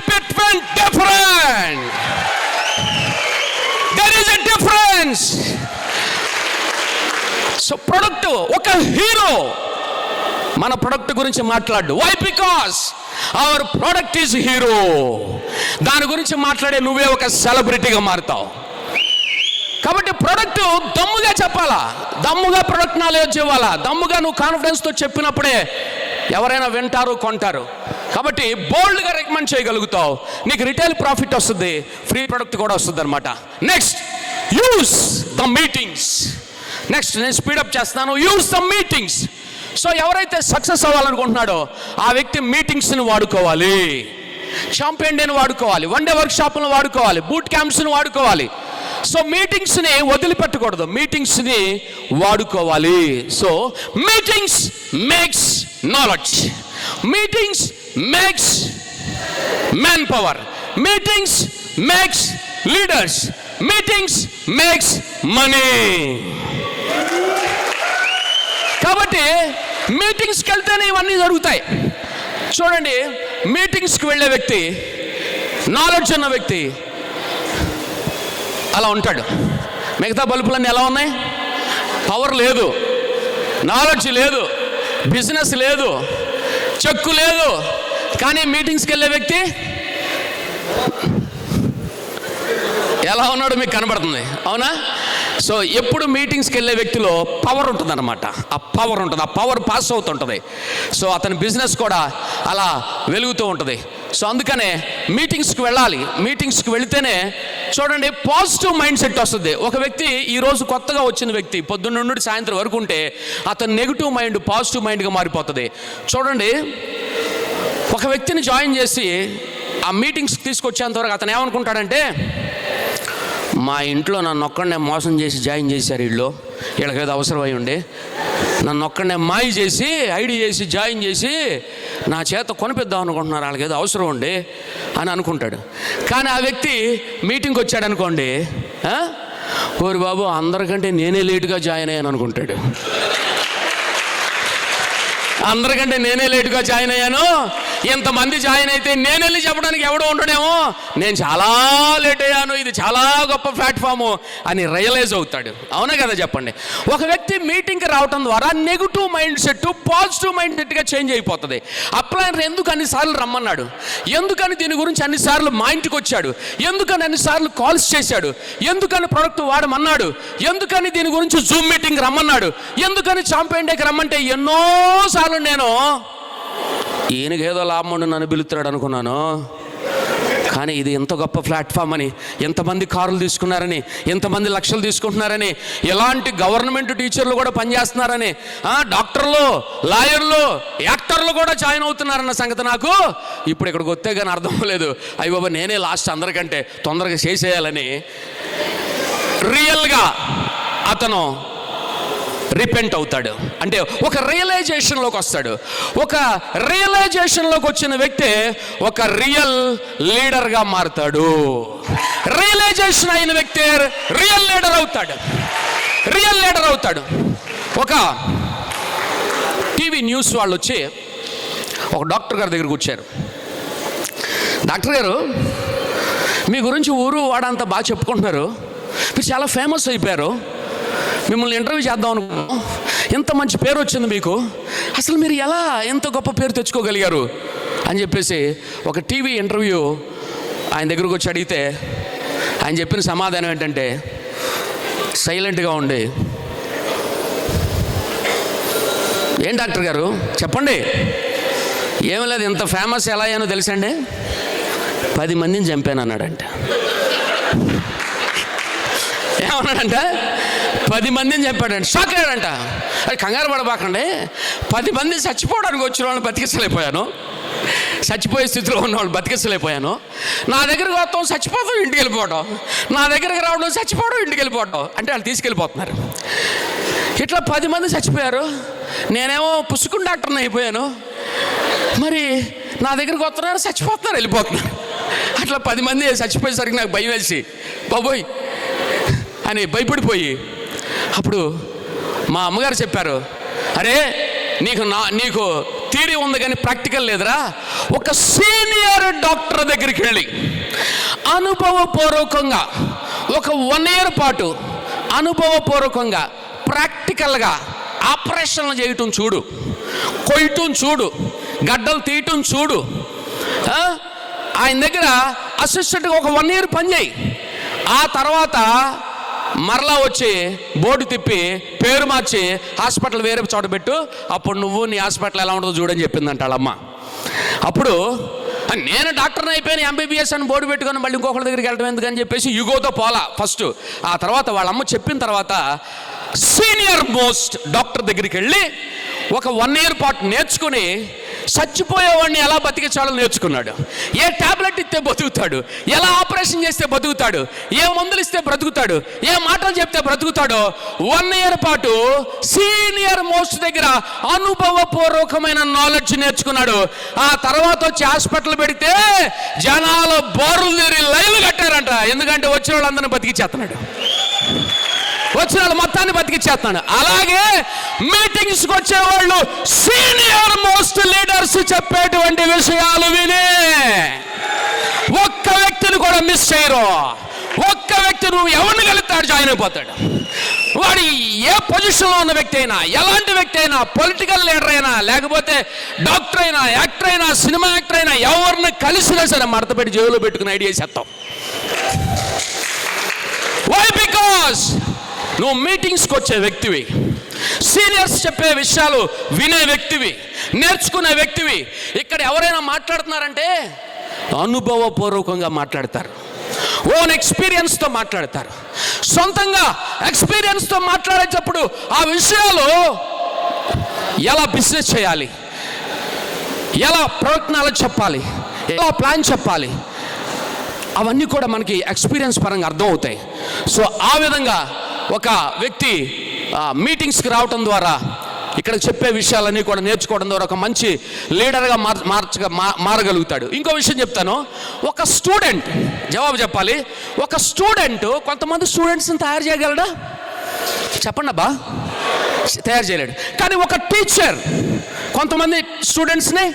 difference. So product ఒక హీరో మన ప్రొడక్ట్ గురించి మాట్లాడు. Why? Because our product is hero. దాని గురించి మాట్లాడే నువ్వే ఒక సెలబ్రిటీగా మారుతావు. కాబట్టి ప్రొడక్ట్ దమ్ముగా చెప్పాలా, దమ్ముగా ప్రొడక్ట్ నాలెడ్జ్ ఇవ్వాలా, దమ్ముగా నువ్వు కాన్ఫిడెన్స్తో చెప్పినప్పుడే ఎవరైనా వింటారు, కొంటారు. కాబట్టి బోల్డ్గా రికమెండ్ చేయగలుగుతావు, నీకు రిటైల్ ప్రాఫిట్ వస్తుంది, ఫ్రీ ప్రొడక్ట్ కూడా వస్తుంది అనమాట. Next, use the meetings. Next నేను స్పీడప్ చేస్తాను. Use the meetings. సో ఎవరైతే సక్సెస్ అవ్వాలనుకుంటున్నాడో ఆ వ్యక్తి మీటింగ్స్ని వాడుకోవాలి, ఛాంపియన్ డేని వాడుకోవాలి, వన్ డే వర్క్ షాప్లను వాడుకోవాలి, బూట్ క్యాంప్స్ని వాడుకోవాలి. సో మీటింగ్స్ని వదిలిపెట్టకూడదు, మీటింగ్స్ని వాడుకోవాలి. So meetings makes knowledge, meetings makes man power, meetings makes leaders, meetings makes money. కాబట్టి మీటింగ్స్కి వెళ్తేనే ఇవన్నీ జరుగుతాయి. చూడండి, మీటింగ్స్కి వెళ్ళే వ్యక్తి, నాలెడ్జ్ ఉన్న వ్యక్తి అలా ఉంటాడు. మిగతా బల్బులన్నీ ఎలా ఉన్నాయి? పవర్ లేదు, నాలెడ్జ్ లేదు, బిజినెస్ లేదు, చెక్కు లేదు. కానీ మీటింగ్స్కి వెళ్ళే వ్యక్తి ఎలా ఉన్నాడో మీకు కనబడుతుంది, అవునా? సో ఎప్పుడు మీటింగ్స్కి వెళ్ళే వ్యక్తిలో పవర్ ఉంటుంది అనమాట. ఆ పవర్ ఉంటుంది, ఆ పవర్ పాస్ అవుతుంటుంది. సో అతని బిజినెస్ కూడా అలా వెలుగుతూ ఉంటుంది. సో అందుకనే మీటింగ్స్కి వెళ్ళాలి. మీటింగ్స్కి వెళితేనే చూడండి పాజిటివ్ మైండ్ సెట్ వస్తుంది. ఒక వ్యక్తి ఈరోజు కొత్తగా వచ్చిన వ్యక్తి పొద్దున్న నుండి సాయంత్రం వరకు ఉంటే అతని నెగిటివ్ మైండ్ పాజిటివ్ మైండ్గా మారిపోతుంది. చూడండి, ఒక వ్యక్తిని జాయిన్ చేసి ఆ మీటింగ్స్కి తీసుకొచ్చేంతవరకు అతను ఏమనుకుంటాడంటే, మా ఇంట్లో నన్ను ఒక్కడనే మోసం చేసి జాయిన్ చేశారు, వీళ్ళకేదో అవసరం అయి ఉండి నన్ను ఒక్కడనే మాయ చేసి ఐడి చేసి జాయిన్ చేసి నా చేత కొనిపిద్దాం అనుకుంటున్నారు, వాళ్ళకేదో అవసరం ఉండి అని అనుకుంటాడు. కానీ ఆ వ్యక్తి మీటింగ్కి వచ్చాడు అనుకోండి, ఓరి బాబు అందరికంటే నేనే లేటుగా జాయిన్ అయ్యాను అనుకుంటాడు. అందరికంటే నేనే లేటుగా జాయిన్ అయ్యాను, ఇంతమంది జాయిన్ అయితే నేను వెళ్ళి చెప్పడానికి ఎవడో ఉండడేమో, నేను చాలా లేట్ అయ్యాను, ఇది చాలా గొప్ప ప్లాట్ఫాము అని రియలైజ్ అవుతాడు. అవునా కదా చెప్పండి? ఒక వ్యక్తి మీటింగ్కి రావటం ద్వారా negative mind set positive mind సెట్గా చేంజ్ అయిపోతుంది. అప్లైనర్ ఎందుకు అన్నిసార్లు రమ్మన్నాడు, ఎందుకని దీని గురించి అన్నిసార్లు మా ఇంటికి వచ్చాడు, ఎందుకని అన్నిసార్లు కాల్స్ చేశాడు, ఎందుకని ప్రోడక్ట్ వాడమన్నాడు, ఎందుకని దీని గురించి జూమ్ మీటింగ్ రమ్మన్నాడు, ఎందుకని చాంపియన్ డేకి రమ్మంటే ఎన్నోసార్లు నేను ఈయనకేదో లాభం ఉండి నన్ను పిలుస్తున్నాడు అనుకున్నాను. కానీ ఇది ఎంత గొప్ప ప్లాట్ఫామ్ అని, ఎంతమంది కార్లు తీసుకున్నారని, ఎంతమంది లక్షలు తీసుకుంటున్నారని, ఎలాంటి గవర్నమెంట్ టీచర్లు కూడా పనిచేస్తున్నారని, డాక్టర్లు, లాయర్లు, యాక్టర్లు కూడా జాయిన్ అవుతున్నారన్న సంగతి నాకు ఇప్పుడు ఇక్కడికి వస్తే కానీ అర్థం లేదు. అయ్యి బాబా నేనే లాస్ట్ అందరికంటే తొందరగా చేసేయాలని రియల్గా అతను రిపెంట్ అవుతాడు. అంటే ఒక రియలైజేషన్లోకి వస్తాడు. ఒక రియలైజేషన్లోకి వచ్చిన వ్యక్తి ఒక రియల్ లీడర్గా మారుతాడు. రియలైజేషన్ అయిన వ్యక్తి రియల్ లీడర్ అవుతాడు. రియల్ లీడర్ అవుతాడు. ఒక టీవీ న్యూస్ వాళ్ళు వచ్చి ఒక డాక్టర్ గారి దగ్గరికి వచ్చారు. డాక్టర్ గారు, మీ గురించి ఊరు వాడంతా బాగా చెప్పుకుంటున్నారు, మీరు చాలా ఫేమస్ అయిపోయారు, మిమ్మల్ని ఇంటర్వ్యూ చేద్దాం అనుకున్నాం, ఎంత మంచి పేరు వచ్చింది మీకు, అసలు మీరు ఎలా ఎంత గొప్ప పేరు తెచ్చుకోగలిగారు అని చెప్పేసి ఒక టీవీ ఇంటర్వ్యూ ఆయన దగ్గరకు వచ్చి అడిగితే ఆయన చెప్పిన సమాధానం ఏంటంటే, సైలెంట్గా ఉండి, ఏం డాక్టర్ గారు చెప్పండి, ఏమీ లేదు, ఇంత ఫేమస్ ఎలా అయ్యానో తెలుసండి, 10 మందిని చంపాను అన్నాడంట. ఏమన్నాడంట? 10 మందిని చెప్పాడంట. షాక్ అయ్యాడంట. అది కంగారు పడబాకండి, 10 మంది చచ్చిపోవడానికి వచ్చిన వాళ్ళని బతికించలేకపోయాను, చచ్చిపోయే స్థితిలో ఉన్న వాళ్ళు బతికించలేకపోయాను, నా దగ్గరకు వస్తాం చచ్చిపోతాం ఇంటికి వెళ్ళిపోవడం, నా దగ్గరకు రావడం చచ్చిపోవడం ఇంటికి వెళ్ళిపోవడం, అంటే వాళ్ళు తీసుకెళ్ళిపోతున్నారు. ఇట్లా 10 మంది చచ్చిపోయారు, నేనేమో పుసుకుని డాక్టర్ని అయిపోయాను, మరి నా దగ్గరకు వస్తున్నారు చచ్చిపోతున్నారు వెళ్ళిపోతున్నారు. అట్లా 10 మంది చచ్చిపోయేసరికి నాకు భయం వేసి బాబోయ్ అని భయపడిపోయి, అప్పుడు మా అమ్మగారు చెప్పారు, అరే నీకు థియరీ ఉంది కానీ ప్రాక్టికల్ లేదురా, ఒక సీనియర్ డాక్టర్ దగ్గరికి వెళ్ళి అనుభవపూర్వకంగా ఒక 1 year పాటు అనుభవపూర్వకంగా ప్రాక్టికల్గా ఆపరేషన్లు చేయటం చూడు, కొయ్యటం చూడు, గడ్డలు తీయటం చూడు, ఆయన దగ్గర అసిస్టెంట్గా ఒక 1 year పని చేయి, ఆ తర్వాత మరలా వచ్చి బోర్డు తిప్పి పేరు మార్చి హాస్పిటల్ వేరే చోట పెట్టు, అప్పుడు నువ్వు నీ హాస్పిటల్ ఎలా ఉంటుందో చూడని చెప్పిందంట వాళ్ళమ్మ. అప్పుడు నేను డాక్టర్ని అయిపోయాను ఎంబీబీఎస్ అని బోర్డు పెట్టుకొని మళ్ళీ ఇంకొకరి దగ్గరికి వెళ్ళడం ఎందుకని చెప్పేసి యుగోతో పోలా ఫస్ట్. ఆ తర్వాత వాళ్ళమ్మ చెప్పిన తర్వాత సీనియర్ మోస్ట్ డాక్టర్ దగ్గరికి వెళ్ళి ఒక 1 year పాటు నేర్చుకుని చచ్చిపోయేవాడిని ఎలా బతికించాలో నేర్చుకున్నాడు. ఏ టాబ్లెట్ ఇస్తే బతుకుతాడు, ఎలా ఆపరేషన్ చేస్తే బతుకుతాడు, ఏ మందులు ఇస్తే బ్రతుకుతాడు, ఏ మాటలు చెప్తే బ్రతుకుతాడో 1 year పాటు సీనియర్ మోస్ట్ దగ్గర అనుభవపూర్వకమైన నాలెడ్జ్ నేర్చుకున్నాడు. ఆ తర్వాత వచ్చి హాస్పిటల్ పెడితే జనాలు బోర్లు తీరి లైవ్ కట్టారంట. ఎందుకంటే వచ్చిన వాళ్ళందరినీ బతికిచ్చేస్తున్నాడు, వచ్చిన వాళ్ళు మొత్తాన్ని బతికిచ్చేస్తున్నాడు. అలాగే మీటింగ్స్కి వచ్చేవాళ్ళు సీనియర్ మోస్ట్ లీడర్స్ చెప్పేటువంటి విషయాలు విని ఒక్క వ్యక్తిని కూడా మిస్ చేయరు. ఒక్క వ్యక్తి నువ్వు ఎవరిని కలుగుతాడు జాయిన్ అయిపోతాడు. వాడు ఏ పొజిషన్లో ఉన్న వ్యక్తి అయినా, ఎలాంటి వ్యక్తి అయినా, పొలిటికల్ లీడర్ అయినా, లేకపోతే డాక్టర్ అయినా, యాక్టర్ అయినా, సినిమా యాక్టర్ అయినా, ఎవరిని కలిసినా సరే మడత పెట్టి జేబులో పెట్టుకుని ఐడియా చేస్తాం. వై? బికాస్ నువ్వు మీటింగ్స్కి వచ్చే వ్యక్తివి, సీనియర్స్ చెప్పే విషయాలు వినే వ్యక్తివి, నేర్చుకునే వ్యక్తివి. ఇక్కడ ఎవరైనా మాట్లాడుతున్నారంటే అనుభవపూర్వకంగా మాట్లాడతారు, ఓన్ ఎక్స్పీరియన్స్తో మాట్లాడతారు. సొంతంగా ఎక్స్పీరియన్స్తో మాట్లాడేటప్పుడు ఆ విషయాలు ఎలా బిజినెస్ చేయాలి, ఎలా ప్రొడక్ట్ నాలెడ్జ్ చెప్పాలి, ఎలా ప్లాన్ చెప్పాలి, అవన్నీ కూడా మనకి ఎక్స్పీరియన్స్ పరంగా అర్థం అవుతాయి. సో ఆ విధంగా ఒక వ్యక్తి మీటింగ్స్కి రావటం ద్వారా, ఇక్కడ చెప్పే విషయాలన్నీ కూడా నేర్చుకోవడం ద్వారా ఒక మంచి లీడర్గా మారగలుగుతాడు. ఇంకో విషయం చెప్తాను. ఒక స్టూడెంట్, జవాబు చెప్పాలి, ఒక స్టూడెంట్ కొంతమంది స్టూడెంట్స్ని తయారు చేయగలడా? చెప్పండి అబ్బా, తయారు చేయలేడు. కానీ ఒక టీచర్ కొంతమంది స్టూడెంట్స్ని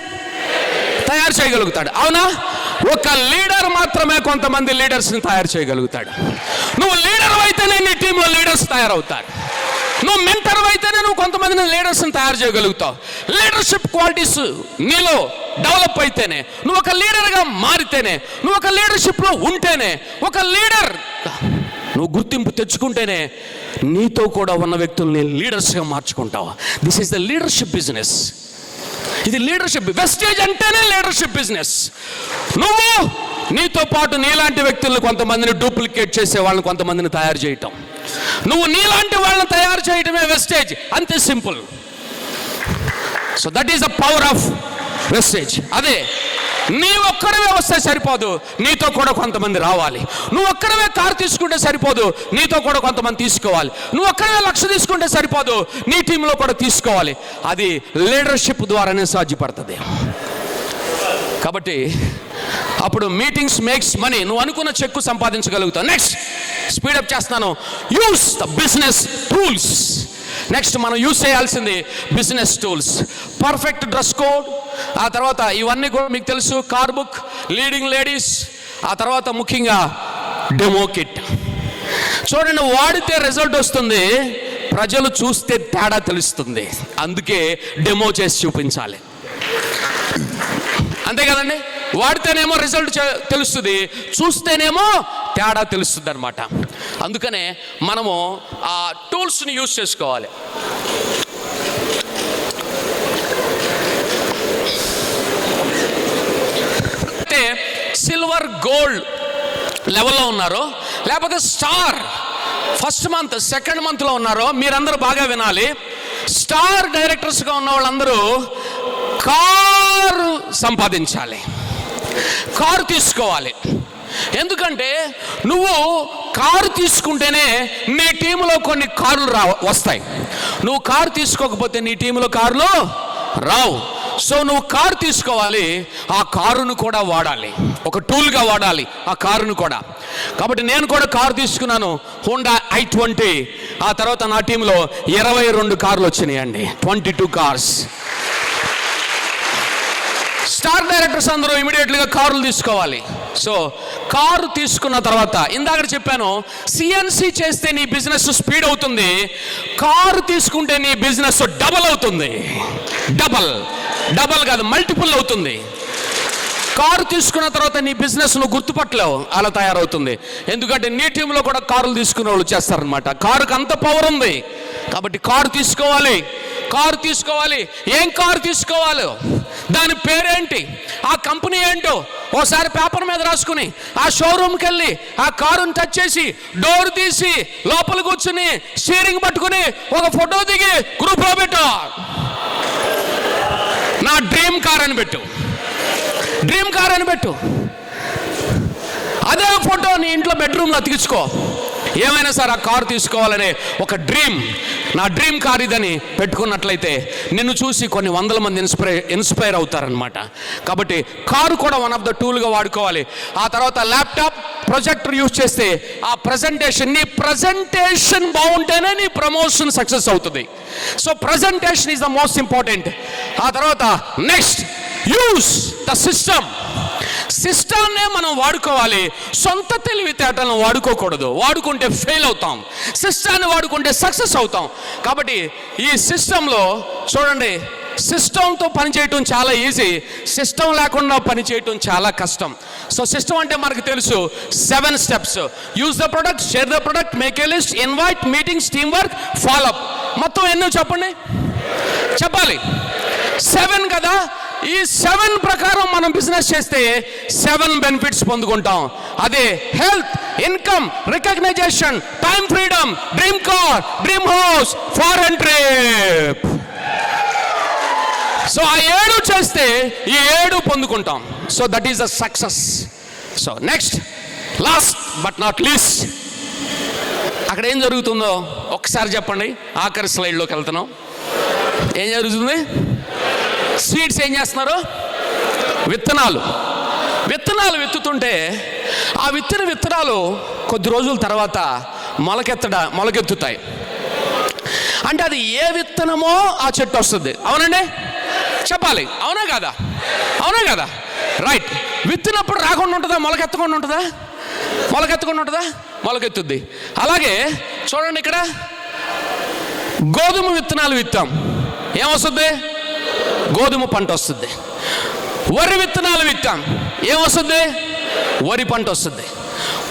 తయారు చేయగలుగుతాడు. అవునా? ఒక లీడర్ మాత్రమే కొంతమంది లీడర్స్ని తయారు చేయగలుగుతాడు. నువ్వు లీడర్ అయితేనే నీ టీంలో లీడర్స్ తయారవుతారు. నువ్వు మెంటర్ అయితేనే నువ్వు కొంతమందిని లీడర్స్ని తయారు చేయగలుగుతావు. లీడర్షిప్ క్వాలిటీస్ నీలో డెవలప్ అయితేనే, నువ్వు ఒక లీడర్గా మారితేనే, నువ్వు ఒక లీడర్షిప్లో ఉంటేనే, ఒక లీడర్ నువ్వు గుర్తింపు తెచ్చుకుంటేనే నీతో కూడా ఉన్న వ్యక్తుల్ని లీడర్స్గా మార్చుకుంటావు. This is the leadership business. ఇది లీడర్షిప్. వెస్టేజ్ అంటేనే లీడర్షిప్ బిజినెస్. నువ్వు నీతో పాటు నీలాంటి వ్యక్తులను కొంతమందిని డూప్లికేట్ చేసే వాళ్ళని కొంతమందిని తయారు చేయటం, నువ్వు నీలాంటి వాళ్ళని తయారు చేయటమే వెస్టేజ్. అంతే simple. So that is the power of Vestige. అదే నీ ఒక్కడవే వస్తే సరిపోదు, నీతో కూడా కొంతమంది రావాలి. నువ్వు ఒక్కడవే కారు తీసుకుంటే సరిపోదు, నీతో కూడా కొంతమంది తీసుకోవాలి. నువ్వు ఒక్కడవే 1,00,000 తీసుకుంటే సరిపోదు, నీ టీంలో కూడా తీసుకోవాలి. అది లీడర్షిప్ ద్వారానే సాధ్యపడుతుంది. కాబట్టి అప్పుడు మీటింగ్స్ మేక్స్ మనీ. నువ్వు అనుకున్న చెక్కు సంపాదించగలుగుతావు. నెక్స్ట్ స్పీడప్ చేస్తున్నాను. Use the business tools. Next మనం యూజ్ చేయాల్సింది business tools. Perfect dress code, ఆ తర్వాత ఇవన్నీ కూడా మీకు తెలుసు. కార్ బుక్, లీడింగ్ లేడీస్, ఆ తర్వాత ముఖ్యంగా డెమో కిట్. చూడండి, వాడితే రిజల్ట్ వస్తుంది, ప్రజలు చూస్తే తేడా తెలుస్తుంది. అందుకే డెమో చేసి చూపించాలి. అంతే కదండి? వాడితేనేమో రిజల్ట్ తెలుస్తుంది, చూస్తేనేమో తేడా తెలుస్తుంది అనమాట. అందుకనే మనము ఆ టూల్స్ని యూజ్ చేసుకోవాలి. అంటే సిల్వర్ గోల్డ్ లెవెల్లో ఉన్నారో, లేకపోతే స్టార్ ఫస్ట్ మంత్ సెకండ్ మంత్లో ఉన్నారో, మీరందరూ బాగా వినాలి. స్టార్ డైరెక్టర్స్గా ఉన్న వాళ్ళందరూ కారు సంపాదించాలి, కారు తీసుకోవాలి. ఎందుకంటే నువ్వు కారు తీసుకుంటేనే నీ టీంలో కొన్ని కార్లు వస్తాయి. నువ్వు కారు తీసుకోకపోతే నీ టీంలో కార్లు రావు. సో నువ్వు కారు తీసుకోవాలి, ఆ కారును కూడా వాడాలి, ఒక టూల్గా వాడాలి ఆ కారును కూడా. కాబట్టి నేను కూడా కారు తీసుకున్నాను, హోండా i20. ఆ తర్వాత నా టీంలో 22 కార్లు వచ్చినాయండి, 22 కార్స్. స్టార్ డైరెక్టర్స్ అందరూ ఇమీడియట్లీగా కారులు తీసుకోవాలి. సో కారు తీసుకున్న తర్వాత ఇందాక చెప్పాను, సిఎన్సి చేస్తే నీ బిజినెస్ స్పీడ్ అవుతుంది, కారు తీసుకుంటే నీ బిజినెస్ డబల్ అవుతుంది. డబల్ కాదు, మల్టిపుల్ అవుతుంది. కారు తీసుకున్న తర్వాత నీ బిజినెస్ నువ్వు గుర్తుపట్టలేవు, అలా తయారవుతుంది. ఎందుకంటే నీ టీంలో కూడా కారులు తీసుకునే వాళ్ళు చేస్తారనమాట. కారుకి అంత పవర్ ఉంది. కాబట్టి కారు తీసుకోవాలి. ఏం కారు తీసుకోవాలి, దాని పేరేంటి, ఆ కంపెనీ ఏంటో ఓసారి పేపర్ మీద రాసుకుని ఆ షోరూమ్కి వెళ్ళి ఆ కారుని టచ్ చేసి డోర్ తీసి లోపల కూర్చుని స్టీరింగ్ పట్టుకుని ఒక ఫోటో దిగి గ్రూప్లో పెట్టు. నా డ్రీమ్ కార్ అని పెట్టు. అదే ఫోటో నీ ఇంట్లో బెడ్రూమ్లో అతికించుకో. ఏమైనా సరే ఆ కారు తీసుకోవాలనే ఒక డ్రీమ్, నా డ్రీమ్ కార్ ఇదని పెట్టుకున్నట్లయితే నిన్ను చూసి కొన్ని 100 మంది ఇన్స్పైర్ అవుతారనమాట. కాబట్టి కారు కూడా వన్ ఆఫ్ ద టూల్గా వాడుకోవాలి. ఆ తర్వాత ల్యాప్టాప్, ప్రొజెక్టర్ యూజ్ చేస్తే ఆ నీ ప్రజెంటేషన్ బాగుంటేనే నీ ప్రమోషన్ సక్సెస్ అవుతుంది. So presentation is the most important. ఆ తర్వాత నెక్స్ట్ యూజ్ ద సిస్టమ్నే మనం వాడుకోవాలి. సొంత తెలివితేటలను వాడుకోకూడదు, వాడుకుంటే ఫెయిల్ అవుతాం. సిస్టాన్ని వాడుకుంటే సక్సెస్ అవుతాం. కాబట్టి ఈ సిస్టంలో చూడండి, సిస్టంతో పనిచేయటం చాలా ఈజీ, సిస్టమ్ లేకుండా పనిచేయటం చాలా కష్టం. సో సిస్టమ్ అంటే మనకు తెలుసు 7 steps. Use the product, share the product, make a list, invite, meetings, team work, follow up. మొత్తం ఎన్నో చెప్పండి, చెప్పాలి. 7 కదా. ఈ 7 ప్రకారం మనం బిజినెస్ చేస్తే 7 బెనిఫిట్స్ పొందుకుంటాం. అదే health, income, recognization, time freedom, dream car, dream house, foreign trip. So ఆ 7 చేస్తే ఈ 7 పొందుకుంటాం. So that is the success. So next, last but not least, అక్కడ ఏం జరుగుతుందో ఒక్కసారి చెప్పండి. ఆఖరి స్లైడ్లోకి వెళ్తున్నాం. ఏం జరుగుతుంది? సీడ్స్ ఏం చేస్తున్నారు? విత్తనాలు విత్తుతుంటే ఆ విత్తనాలు కొద్ది రోజుల తర్వాత మొలకెత్తుతాయి. అంటే అది ఏ విత్తనమో ఆ చెట్టు వస్తుంది. అవునండి, చెప్పాలి. అవునా కదా? అవునా కదా? రైట్. విత్తినప్పుడు రాకుండా ఉంటుందా? మొలకెత్తకుండా ఉంటుందా? మొలకెత్తకుండా ఉంటుందా? మొలకెత్తుద్ది. అలాగే చూడండి, ఇక్కడ గోధుమ విత్తనాలు విత్తాం, ఏమొస్తుంది? గోధుమ పంట వస్తుంది. వరి విత్తనాలు విత్తాం, ఏమొస్తుంది? వరి పంట వస్తుంది.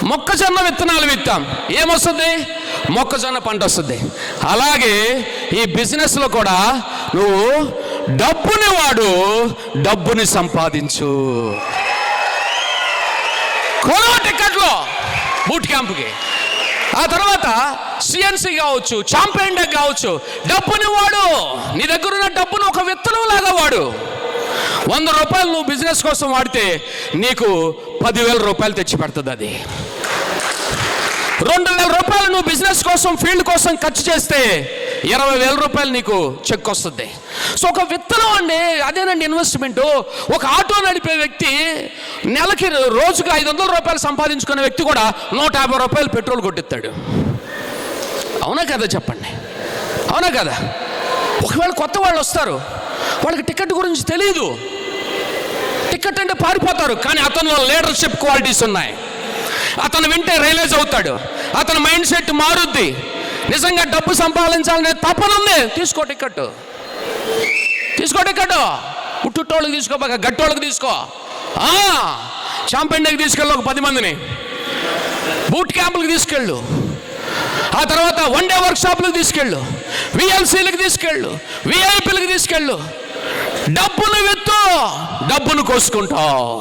మొక్కజొన్న విత్తనాలు విత్తాం, ఏమొస్తుంది? మొక్కజొన్న పంట వస్తుంది. అలాగే ఈ బిజినెస్లో కూడా నువ్వు డబ్బుని వాడు, డబ్బుని సంపాదించు. కొను టికెట్లో బూట్ క్యాంప్కి, ఆ తర్వాత సిఎన్సి కావచ్చు, చాంపియన్ డెక్ కావచ్చు, డబ్బుని వాడు. నీ దగ్గర ఉన్న డబ్బును ఒక విత్తనం లాగా వాడు. 100 రూపాయలు నువ్వు బిజినెస్ కోసం వాడితే నీకు 10,000 రూపాయలు తెచ్చి పెడుతుంది. అది 2,000 రూపాయలు నువ్వు బిజినెస్ కోసం, ఫీల్డ్ కోసం ఖర్చు చేస్తే 20,000 రూపాయలు నీకు చెక్ వస్తుంది. సో ఒక విత్తనం అండి, అదేనండి ఇన్వెస్ట్మెంట్. ఒక ఆటో నడిపే వ్యక్తి నెలకి, రోజుకి 500 రూపాయలు సంపాదించుకునే వ్యక్తి కూడా 150 రూపాయలు పెట్రోల్ కొట్టిస్తాడు. అవునా కదా? చెప్పండి, అవునా కదా? ఒకవేళ కొత్త వాళ్ళు వస్తారు, వాళ్ళకి టికెట్ గురించి తెలియదు. టికెట్ అంటే పారిపోతారు. కానీ అతనిలో లీడర్షిప్ క్వాలిటీస్ ఉన్నాయి. అతను వింటే రియలైజ్ అవుతాడు. అతని మైండ్ సెట్ మారుద్ది. నిజంగా డబ్బు సంపాదించాలనే తపన ఉంది, తీసుకో టికెట్. తీసుకో టికెట్. ఉట్టుటోళ్ళకి తీసుకోబాక, గట్టోళ్ళకి తీసుకో. చాంపియన్ డేకి తీసుకెళ్ళు, ఒక 10 మందిని బూట్ క్యాంపులకు తీసుకెళ్ళు. ఆ తర్వాత 1 డే వర్క్షాప్లకు తీసుకెళ్ళు, విఎల్సీలకు తీసుకెళ్ళు, విఐపీలకు తీసుకెళ్ళు. డబ్బును విత్తు, డబ్బును కోసుకుంటావు.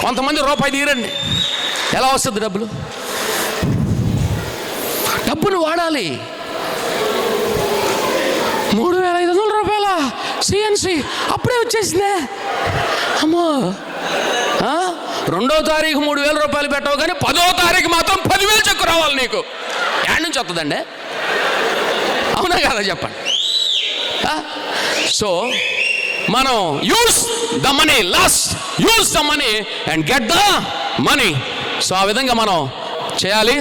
కొంతమంది రూపాయి తీరండి, ఎలా వస్తుంది డబ్బులు? డబ్బును వాడాలి. 3,500 రూపాయల సిఎన్సి అప్పుడే వచ్చేసిందే. అమ్మో, 2వ తారీఖు 3,000 రూపాయలు పెట్టవు, కానీ 10వ తారీఖు మాత్రం 10,000 చెక్కు రావాలి నీకు. ఎక్కడి నుంచి వస్తుందండి? అవునా కదా? చెప్పండి. సో మనం use the money, last use the money and get the money. So ఆ విధంగా మనం చేయాలి.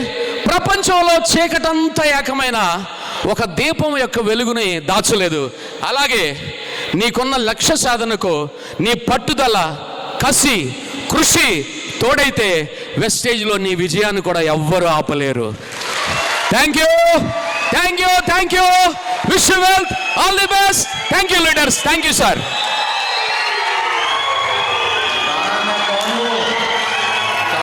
ప్రపంచంలో చీకటంతా ఏకమైన ఒక దీపం యొక్క వెలుగుని దాచలేదు. అలాగే నీకున్న లక్ష్య సాధనకు నీ పట్టుదల, కసి, కృషి తోడైతే వెస్టేజ్లో నీ విజయాన్ని కూడా ఎవ్వరూ ఆపలేరు. Thank you, thank you, thank you. Wish you wealth, all the best. Thank you leaders, thank you sir.